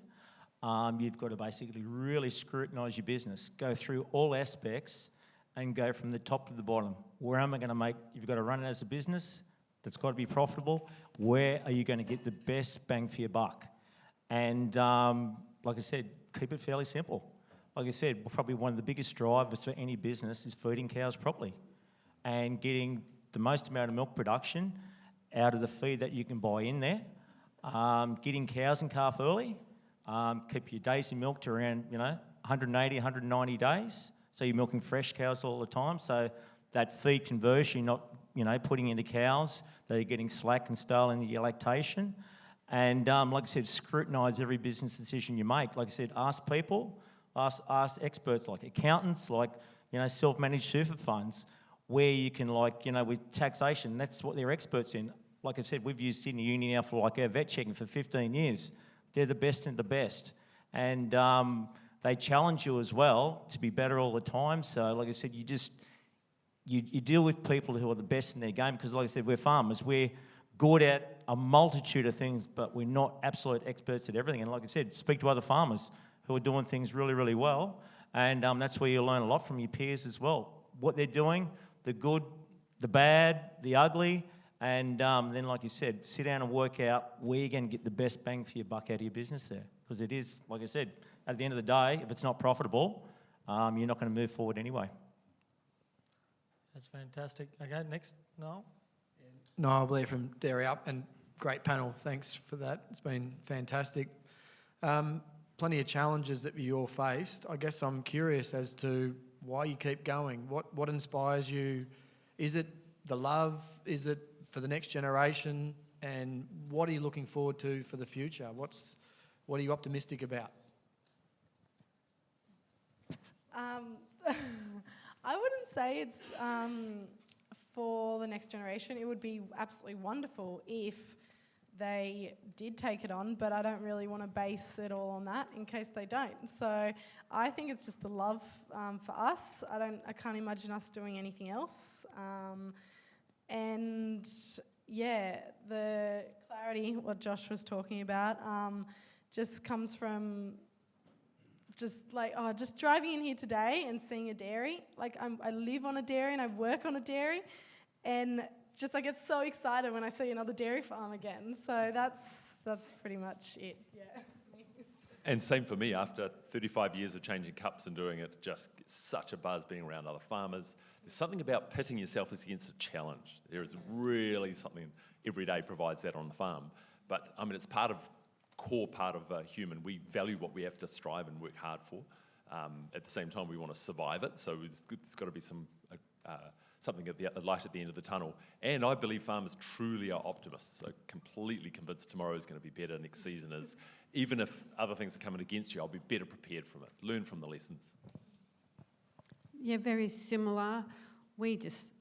You've got to basically really scrutinise your business, go through all aspects and go from the top to the bottom. Where am I going to make, you've got to run it as a business that's got to be profitable. Where are you going to get the best bang for your buck? And like I said, keep it fairly simple. Like I said, probably one of the biggest drivers for any business is feeding cows properly and getting the most amount of milk production out of the feed that you can buy in there, getting cows in calf early, keep your days in milk to around 180, 190 days, so you're milking fresh cows all the time, so that feed conversion, you're not putting into cows that are getting slack and stale in your lactation. And like I said, scrutinise every business decision you make. Like I said, ask people, ask experts like accountants, like self-managed super funds, where you can with taxation, that's what they're experts in. Like I said, we've used Sydney Uni now for our vet checking for 15 years. They're the best and the best. And they challenge you as well to be better all the time. So like I said, you deal with people who are the best in their game, because like I said, we're farmers. We're good at a multitude of things, but we're not absolute experts at everything. And like I said, speak to other farmers who are doing things really, really well. And that's where you learn a lot from your peers as well. What they're doing, the good, the bad, the ugly. And then, like you said, sit down and work out where you're going to get the best bang for your buck out of your business there. Because it is, like I said, at the end of the day, if it's not profitable, you're not going to move forward anyway. That's fantastic. Okay, next, Noel. Noel Blair from Dairy Up, and great panel. Thanks for that. It's been fantastic. plenty of challenges that you all faced. I guess I'm curious as to why you keep going. What inspires you? Is it the love? Is it for the next generation? And what are you looking forward to for the future? What are you optimistic about? I wouldn't say it's for the next generation. It would be absolutely wonderful if they did take it on, but I don't really want to base it all on that in case they don't. So I think it's just the love for us. I can't imagine us doing anything else. And yeah, the clarity, what Josh was talking about, just comes from just driving in here today and seeing a dairy. Like I live on a dairy and I work on a dairy, and just I get so excited when I see another dairy farm again. So that's pretty much it. Yeah. And same for me. After 35 years of changing cups and doing it, just gets such a buzz being around other farmers. There's something about pitting yourself against a challenge. There is really something every day provides that on the farm. But I mean, it's core part of human. We value what we have to strive and work hard for. At the same time, we want to survive it. So it's got to be something a light at the end of the tunnel. And I believe farmers truly are optimists. So completely convinced tomorrow is going to be better, next season is. Even if other things are coming against you, I'll be better prepared from it. Learn from the lessons. Yeah, very similar. We just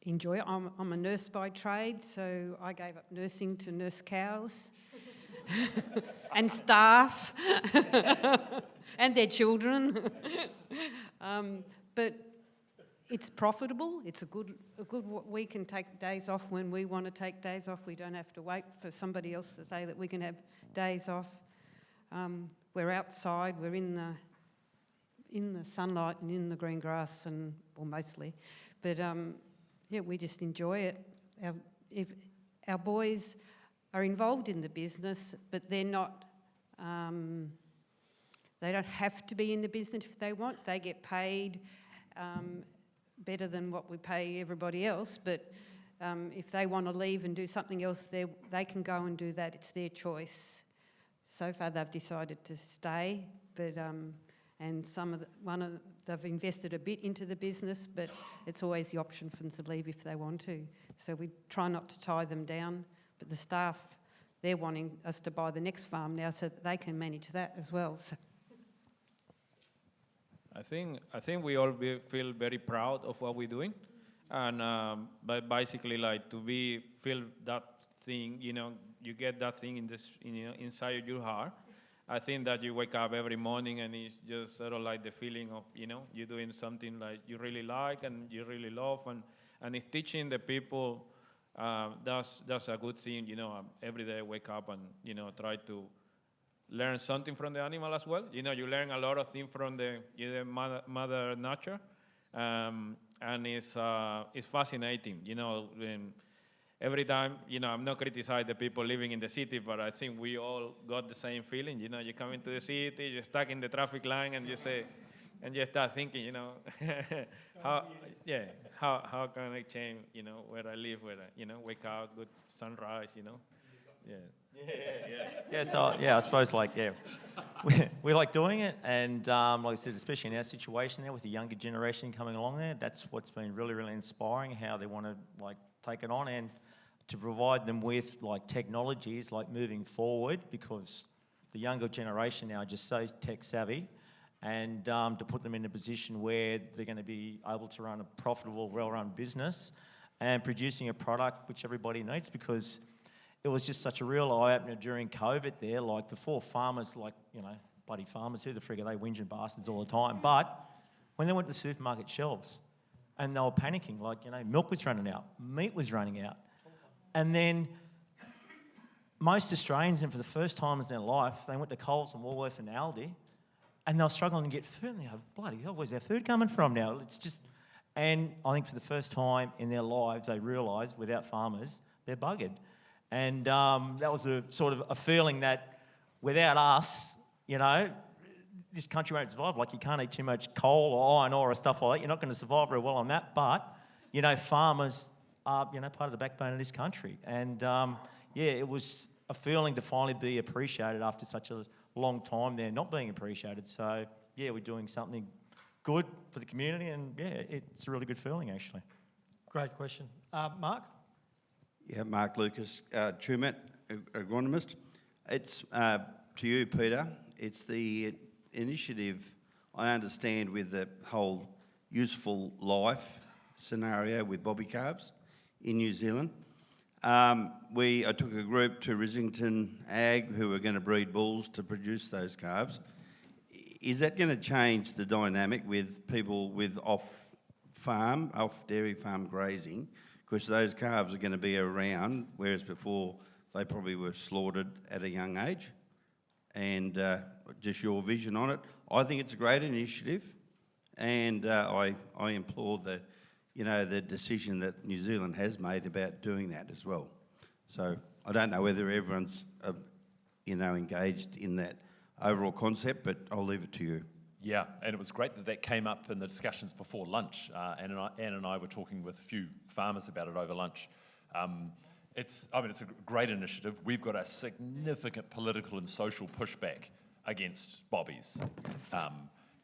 enjoy it. I'm a nurse by trade, so I gave up nursing to nurse cows and staff and their children. But it's profitable. It's we can take days off when we want to take days off. We don't have to wait for somebody else to say that we can have days off. We're outside. We're in the sunlight and in the green grass, mostly. But yeah, we just enjoy it. If our boys are involved in the business, but they're not. They don't have to be in the business if they want. They get paid better than what we pay everybody else. But if they want to leave and do something else, they can go and do that. It's their choice. So far, they've decided to stay, but and they've invested a bit into the business, but it's always the option for them to leave if they want to. So we try not to tie them down. But the staff, they're wanting us to buy the next farm now so that they can manage that as well. So. I think we all feel very proud of what we're doing, and but basically like feel that thing, you get that thing inside your heart. I think that you wake up every morning and it's just sort of like the feeling of you're doing something like you really like and you really love, and it's teaching the people. That's a good thing, every day I wake up and try to learn something from the animal as well. You learn a lot of things from the mother nature, and it's fascinating. When every time, I'm not criticizing the people living in the city, but I think we all got the same feeling. You come into the city, you're stuck in the traffic line, and you start thinking, how can I change, where I live, wake up, good sunrise, Yeah, so, I suppose, we like doing it, and like I said, especially in our situation there with the younger generation coming along there, that's what's been really, really inspiring, how they want to, take it on, and to provide them with, technologies, moving forward, because the younger generation now are just so tech-savvy, and to put them in a position where they're going to be able to run a profitable, well-run business and producing a product which everybody needs, because it was just such a real eye-opener during COVID there. Before farmers, bloody farmers, who the frig are they, whinging bastards all the time. But when they went to the supermarket shelves and they were panicking, milk was running out, meat was running out. And then most Australians, and for the first time in their life, they went to Coles and Woolworths and Aldi, and they were struggling to get food. And they go, bloody hell, where's our food coming from now? And I think for the first time in their lives, they realised without farmers, they're buggered. And that was a sort of a feeling that without us, this country won't survive. You can't eat too much coal or iron ore or stuff like that. You're not going to survive very well on that. But, farmers are, part of the backbone of this country. And, it was a feeling to finally be appreciated after such a long time there not being appreciated. So, yeah, we're doing something good for the community, and, yeah, it's a really good feeling, actually. Great question. Mark? Yeah, Mark Lucas, Trumet, agronomist. It's to you, Peter. It's the initiative, I understand, with the whole useful life scenario with bobby calves in New Zealand. I took a group to Risington Ag who were going to breed bulls to produce those calves. Is that going to change the dynamic with people with off-dairy farm grazing? Because those calves are going to be around, whereas before they probably were slaughtered at a young age. And just your vision on it. I think it's a great initiative, and I implore the decision that New Zealand has made about doing that as well. So I don't know whether everyone's engaged in that overall concept, but I'll leave it to you. Yeah, and it was great that that came up in the discussions before lunch. Anne and I were talking with a few farmers about it over lunch. It's a great initiative. We've got a significant political and social pushback against bobbies.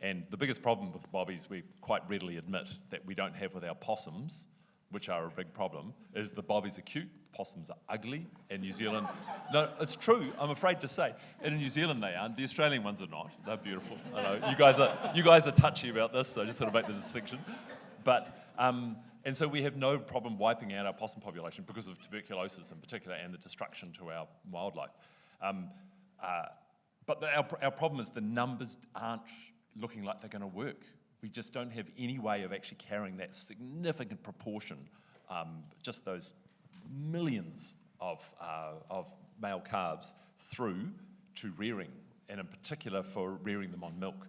And the biggest problem with bobbies, we quite readily admit, that we don't have with our possums, which are a big problem, is the bobbies are cute, possums are ugly. In New Zealand, no, it's true, I'm afraid to say. And in New Zealand they aren't, the Australian ones are not. They're beautiful. I know, you guys are touchy about this, so I just want to make the distinction. But, and so we have no problem wiping out our possum population because of tuberculosis in particular and the destruction to our wildlife. But our problem is the numbers aren't looking like they're going to work. We just don't have any way of actually carrying that significant proportion, just those millions of male calves through to rearing, and in particular for rearing them on milk.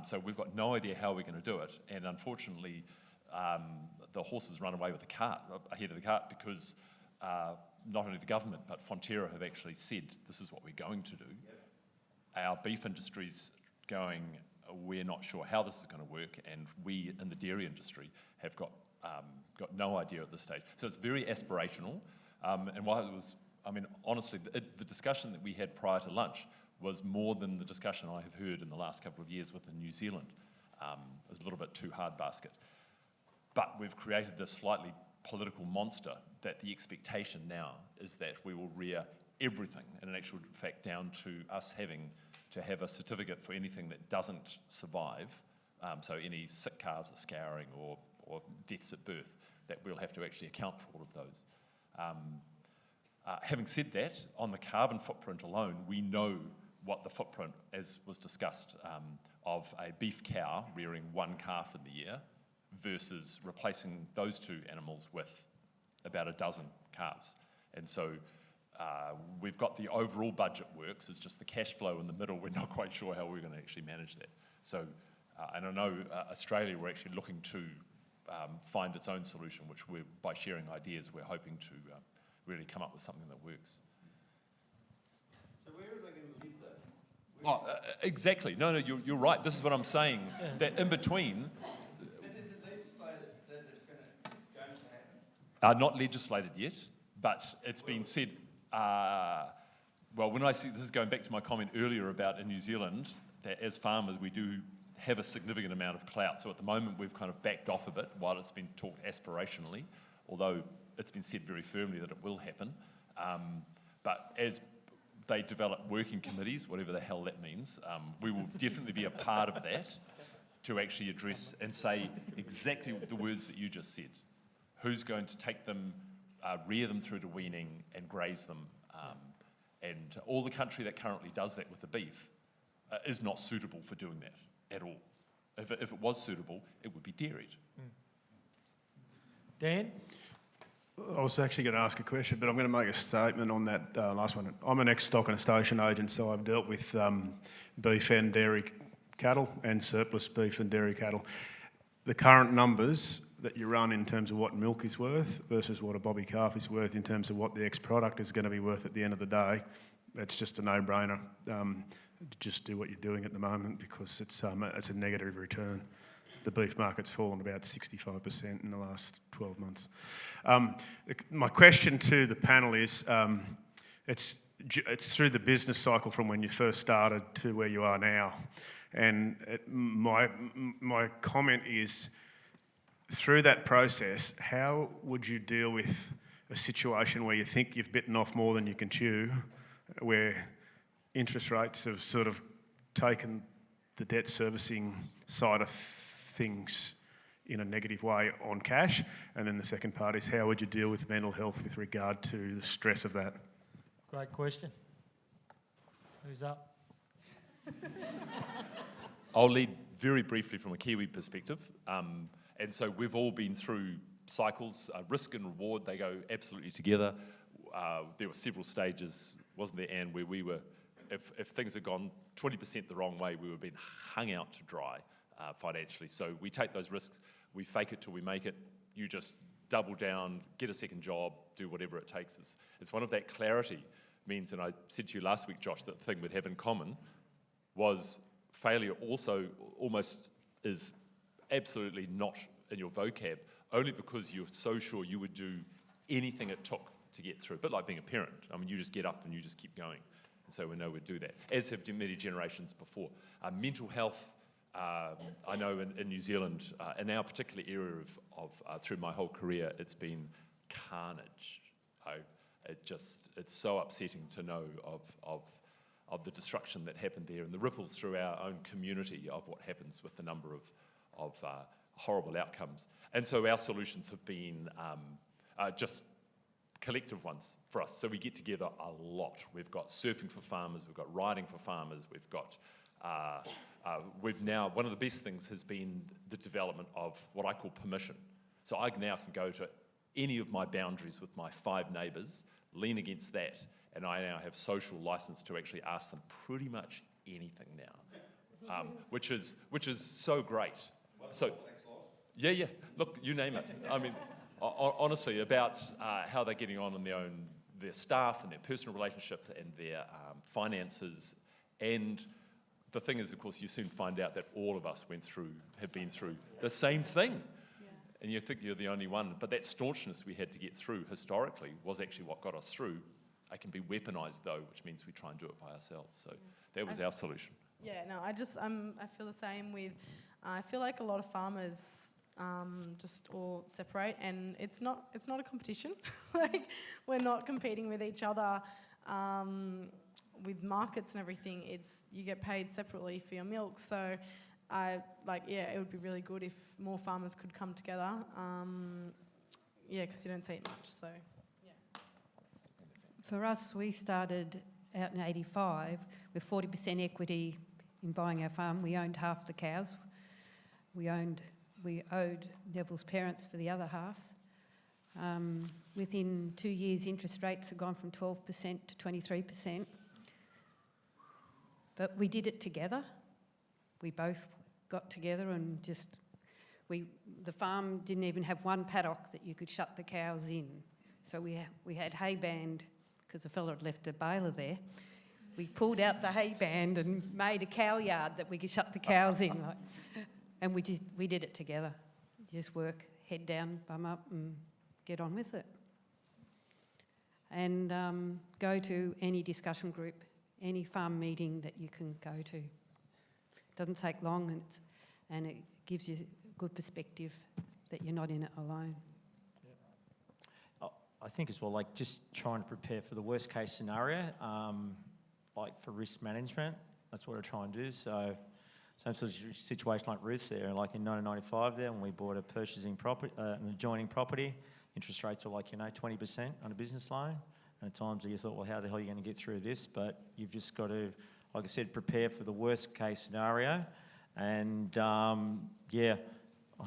So we've got no idea how we're going to do it, and unfortunately the horses run away with the cart, ahead of the cart, because not only the government but Fonterra have actually said this is what we're going to do. Yep. Our beef industry's going, we're not sure how this is going to work, and we in the dairy industry have got no idea at this stage. So it's very aspirational, and while it was, honestly, the discussion that we had prior to lunch was more than the discussion I have heard in the last couple of years within New Zealand. It was a little bit too hard basket. But we've created this slightly political monster that the expectation now is that we will rear everything, and in actual fact down to us having to have a certificate for anything that doesn't survive, so any sick calves, a scouring or deaths at birth, that we'll have to actually account for all of those. Having said that, on the carbon footprint alone, we know what the footprint, as was discussed, of a beef cow rearing one calf in the year versus replacing those two animals with about a dozen calves. And so we've got the overall budget works, it's just the cash flow in the middle, we're not quite sure how we're going to actually manage that. So, and I know Australia, we're actually looking to find its own solution, which by sharing ideas, we're hoping to really come up with something that works. So where are they going to live though? Exactly. No, you're right. This is what I'm saying, that in between... But is it legislated that it's going to happen? Not legislated yet, but it's been said... well, when I see... This is going back to my comment earlier about in New Zealand, that as farmers we do have a significant amount of clout. So at the moment we've kind of backed off a bit while it's been talked aspirationally, although it's been said very firmly that it will happen. But as they develop working committees, whatever the hell that means, we will definitely be a part of that to actually address and say exactly the words that you just said. Who's going to take them, rear them through to weaning and graze them? And all the country that currently does that with the beef is not suitable for doing that at all. If it was suitable, it would be dairied. Dan? I was actually going to ask a question, but I'm going to make a statement on that last one. I'm an ex-stock and station agent, so I've dealt with beef and dairy cattle and surplus beef and dairy cattle. The current numbers that you run in terms of what milk is worth versus what a bobby calf is worth in terms of what the ex-product is going to be worth at the end of the day, it's just a no-brainer. Just do what you're doing at the moment because it's a negative return. The beef market's fallen about 65% in the last 12 months. My question to the panel is, it's through the business cycle from when you first started to where you are now. And my comment is, through that process, how would you deal with a situation where you think you've bitten off more than you can chew, where interest rates have sort of taken the debt servicing side of things in a negative way on cash? And then the second part is, how would you deal with mental health with regard to the stress of that? Great question. Who's up? I'll lead very briefly from a Kiwi perspective. And so we've all been through cycles, risk and reward, they go absolutely together. There were several stages, wasn't there, Anne, where we were, if things had gone 20% the wrong way, we were being hung out to dry financially. So we take those risks, we fake it till we make it. You just double down, get a second job, do whatever it takes. It's one of that clarity means, and I said to you last week, Josh, that the thing we'd have in common was failure also almost is absolutely not in your vocab, only because you're so sure you would do anything it took to get through. A bit like being a parent. I mean, you just get up and you just keep going. And so we know we'd do that, as have many generations before. Mental health, I know in New Zealand, in our particular area of through my whole career, it's been carnage. It's so upsetting to know of the destruction that happened there and the ripples through our own community of what happens with the number of horrible outcomes. And so our solutions have been just collective ones for us. So we get together a lot. We've got surfing for farmers, we've got riding for farmers, we've got, one of the best things has been the development of what I call permission. So I now can go to any of my boundaries with my 5 neighbours, lean against that, and I now have social license to actually ask them pretty much anything now, which is so great. Yeah. Look, you name it. I mean, honestly, about how they're getting on in their staff and their personal relationship and their finances. And the thing is, of course, you soon find out that all of us have been through the same thing. Yeah. And you think you're the only one. But that staunchness we had to get through historically was actually what got us through. It can be weaponised, though, which means we try and do it by ourselves. So that was our solution. Yeah, no, I feel the same with, I feel like a lot of farmers just all separate, and it's not a competition. Like, we're not competing with each other with markets and everything. It's, you get paid separately for your milk. So it would be really good if more farmers could come together. Because you don't see it much, so. For us, we started out in 85 with 40% equity in buying our farm. We owned half the cows. We owed Neville's parents for the other half. Within 2 years, interest rates have gone from 12% to 23%. But we did it together. We both got together and the farm didn't even have one paddock that you could shut the cows in. So we had hay band, because the fella had left a baler there. We pulled out the hay band and made a cow yard that we could shut the cows in. And we did it together. Just work, head down, bum up, and get on with it. And go to any discussion group, any farm meeting that you can go to. It doesn't take long, and it gives you good perspective that you're not in it alone. I think as well, like just trying to prepare for the worst case scenario, like for risk management. That's what I try and do. So same sort of situation like Ruth there, like in 1995 there, when we bought a an adjoining property, interest rates were like, 20% on a business loan. And at times you thought, well, how the hell are you going to get through this? But you've just got to, like I said, prepare for the worst case scenario. And I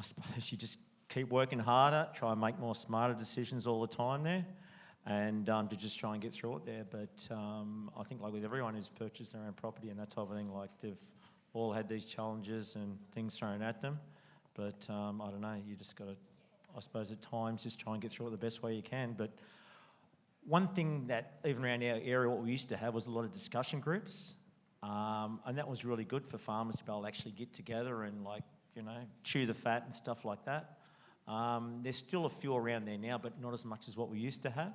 suppose you just keep working harder, try and make more smarter decisions all the time there, and to just try and get through it there. But I think like with everyone who's purchased their own property and that type of thing, like they've all had these challenges and things thrown at them. But I don't know, you just got to, I suppose at times, just try and get through it the best way you can. But one thing that even around our area, what we used to have was a lot of discussion groups. And that was really good for farmers to be able to actually get together and chew the fat and stuff like that. There's still a few around there now, but not as much as what we used to have.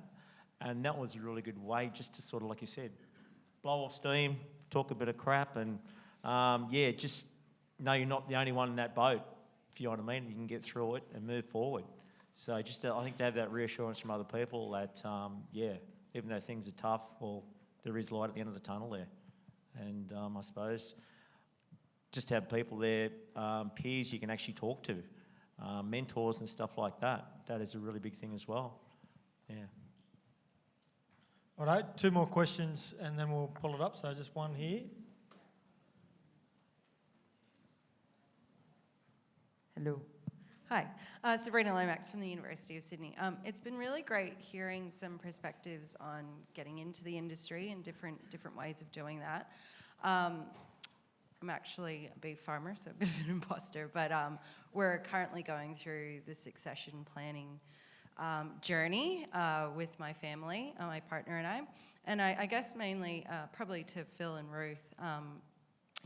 And that was a really good way just to sort of, like you said, blow off steam, talk a bit of crap, and just know you're not the only one in that boat, if you know what I mean. You can get through it and move forward. So just I think to have that reassurance from other people that, even though things are tough, well, there is light at the end of the tunnel there. And I suppose just have people there, peers you can actually talk to, mentors and stuff like that. That is a really big thing as well. Yeah. All right, 2 more questions and then we'll pull it up. So just one here. Hello. Hi, Sabrina Lomax from the University of Sydney. It's been really great hearing some perspectives on getting into the industry and different ways of doing that. I'm actually a beef farmer, so a bit of an imposter, but we're currently going through the succession planning journey with my family, my partner and I. And I guess mainly probably to Phil and Ruth,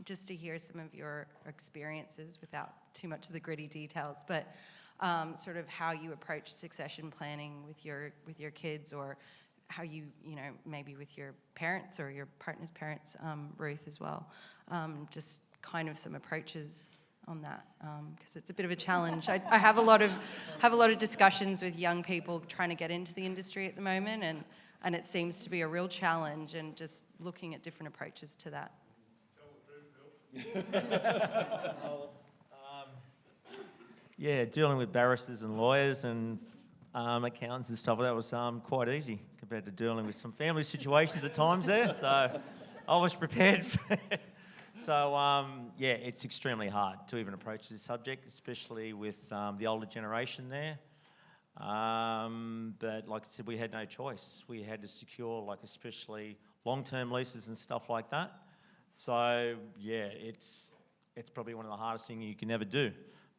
just to hear some of your experiences without too much of the gritty details, but sort of how you approach succession planning with your kids, or how you maybe with your parents or your partner's parents, Ruth as well. Just kind of some approaches on that, because it's a bit of a challenge. I have a lot of discussions with young people trying to get into the industry at the moment, and it seems to be a real challenge, and just looking at different approaches to that. Dealing with barristers and lawyers and accountants and stuff, that was quite easy compared to dealing with some family situations at times there. So I was prepared for it. So, it's extremely hard to even approach this subject, especially with the older generation there. But like I said, we had no choice. We had to secure, especially long-term leases and stuff like that. So, it's probably one of the hardest things you can ever do.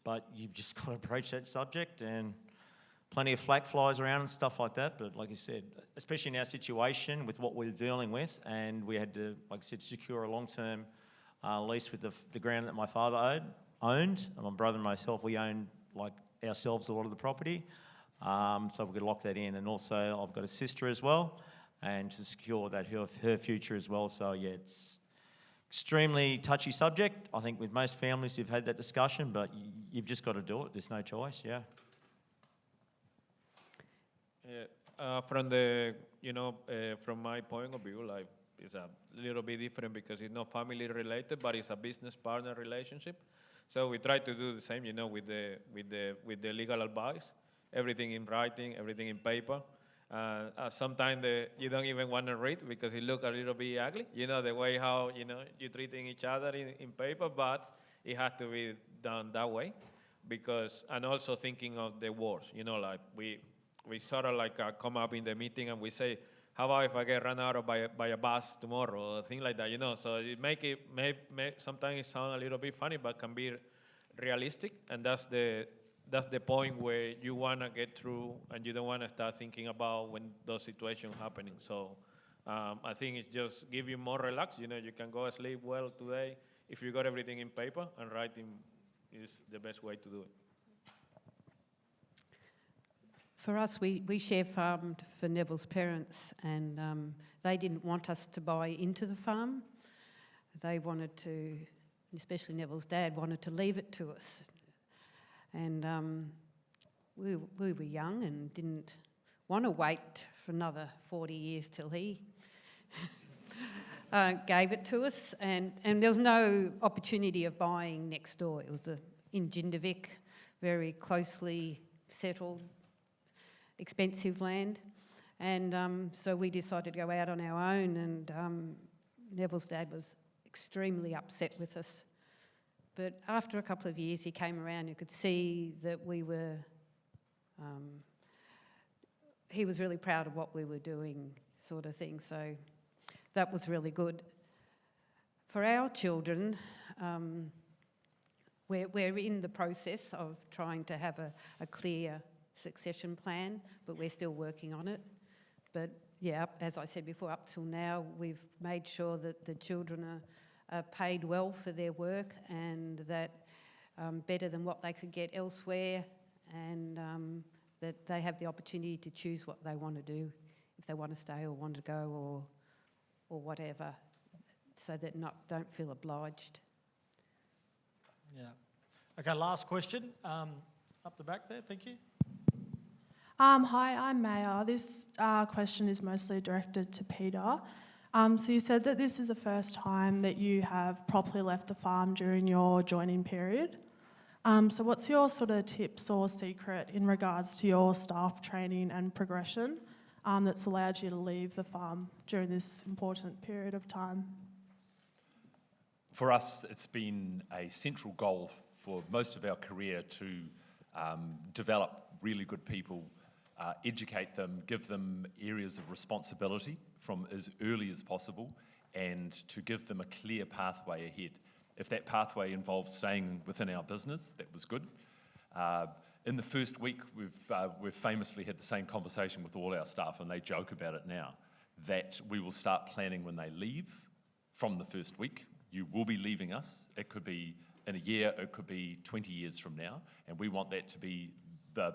But you've just got to approach that subject, and plenty of flack flies around and stuff like that. But like I said, especially in our situation with what we're dealing with, and we had to, like I said, secure a long-term lease with the ground that my father owned. And my brother and myself, we owned ourselves a lot of the property. So we could lock that in. And also I've got a sister as well, and to secure that her future as well. So it's extremely touchy subject. I think with most families you've had that discussion, but you've just got to do it. There's no choice, yeah. From my point of view, it's a little bit different because it's not family related, but it's a business partner relationship. So we try to do the same, with the legal advice, everything in writing, everything in paper. Sometimes you don't even want to read because it looks a little bit ugly, the way how, you're treating each other in paper, but it has to be done that way and also thinking of the words, we sort of come up in the meeting and we say, how about if I get run out by a bus tomorrow, or things like that, so it sometimes it sounds a little bit funny, but can be realistic, and that's the point where you want to get through and you don't want to start thinking about when those situations happening. So I think it just give you more relax. You can go sleep well today if you got everything in paper, and writing is the best way to do it. For us, we share farmed for Neville's parents, and they didn't want us to buy into the farm. They wanted to, especially Neville's dad, wanted to leave it to us. And we were young and didn't want to wait for another 40 years till he gave it to us. And there was no opportunity of buying next door. It was in Jindervik, very closely settled, expensive land. And so we decided to go out on our own, and Neville's dad was extremely upset with us. But after a couple of years, he came around. You could see that he was really proud of what we were doing, sort of thing. So that was really good. For our children, we're in the process of trying to have a clear succession plan, but we're still working on it. But yeah, as I said before, up till now, we've made sure that the children are paid well for their work, and that better than what they could get elsewhere, and that they have the opportunity to choose what they want to do if they want to stay or want to go or whatever, so that don't feel obliged. Yeah. Okay, last question. Up the back there, thank you. Hi, I'm Maya. This question is mostly directed to Peter. So you said that this is the first time that you have properly left the farm during your joining period. So what's your sort of tips or secret in regards to your staff training and progression that's allowed you to leave the farm during this important period of time? For us, it's been a central goal for most of our career to develop really good people, educate them, give them areas of responsibility from as early as possible, and to give them a clear pathway ahead. If that pathway involves staying within our business, that was good. In the first week, we've famously had the same conversation with all our staff, and they joke about it now, that we will start planning when they leave from the first week. You will be leaving us. It could be in a year, it could be 20 years from now, and we want that to be the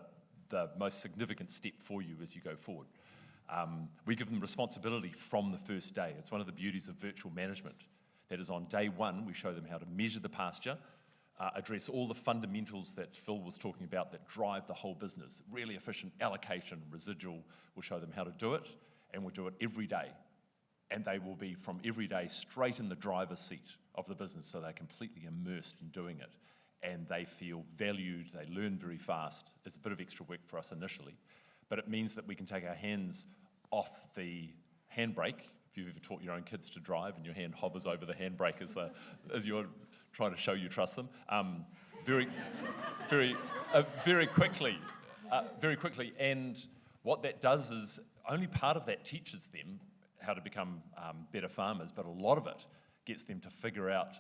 most significant step for you as you go forward. We give them responsibility from the first day. It's one of the beauties of virtual management. That is, on day one, we show them how to measure the pasture, address all the fundamentals that Phil was talking about that drive the whole business. Really efficient allocation, residual. We'll show them how to do it, and we'll do it every day. And they will be from every day straight in the driver's seat of the business, so they're completely immersed in doing it. And they feel valued, they learn very fast. It's a bit of extra work for us initially, but it means that we can take our hands off the handbrake. If you've ever taught your own kids to drive and your hand hovers over the handbrake as you're trying to show you trust them, very quickly. And what that does is only part of that teaches them how to become better farmers, but a lot of it gets them to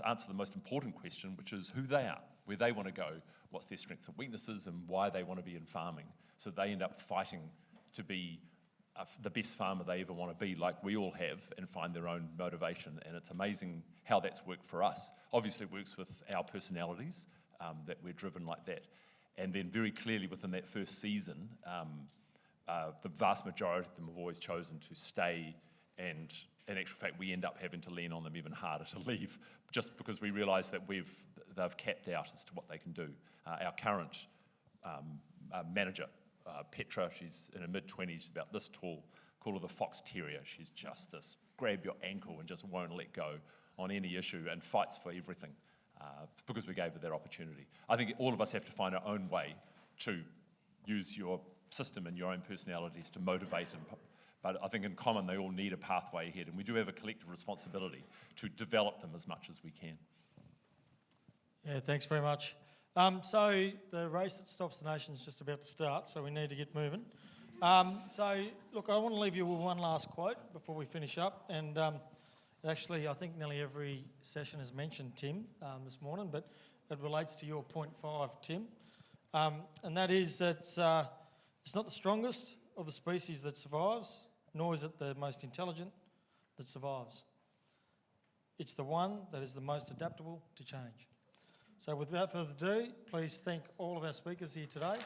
answer the most important question, which is who they are, where they want to go, what's their strengths and weaknesses, and why they want to be in farming. So they end up fighting to be the best farmer they ever want to be, like we all have, and find their own motivation. And it's amazing how that's worked for us. Obviously, it works with our personalities, that we're driven like that. And then very clearly within that first season, the vast majority of them have always chosen to stay, and in actual fact, we end up having to lean on them even harder to leave, just because we realise that they've capped out as to what they can do. Our current manager, Petra, she's in her mid-20s, about this tall, call her the fox terrier. She's just this, grab your ankle and just won't let go on any issue and fights for everything. It's because we gave her that opportunity. I think all of us have to find our own way to use your system and your own personalities to motivate but I think in common they all need a pathway ahead, and we do have a collective responsibility to develop them as much as we can. Yeah, thanks very much. So the race that stops the nation is just about to start, so we need to get moving. So look, I want to leave you with one last quote before we finish up, and actually I think nearly every session has mentioned Tim this morning, but it relates to your point 5, Tim, and that is that it's not the strongest of the species that survives, nor is it the most intelligent that survives. It's the one that is the most adaptable to change. So without further ado, please thank all of our speakers here today.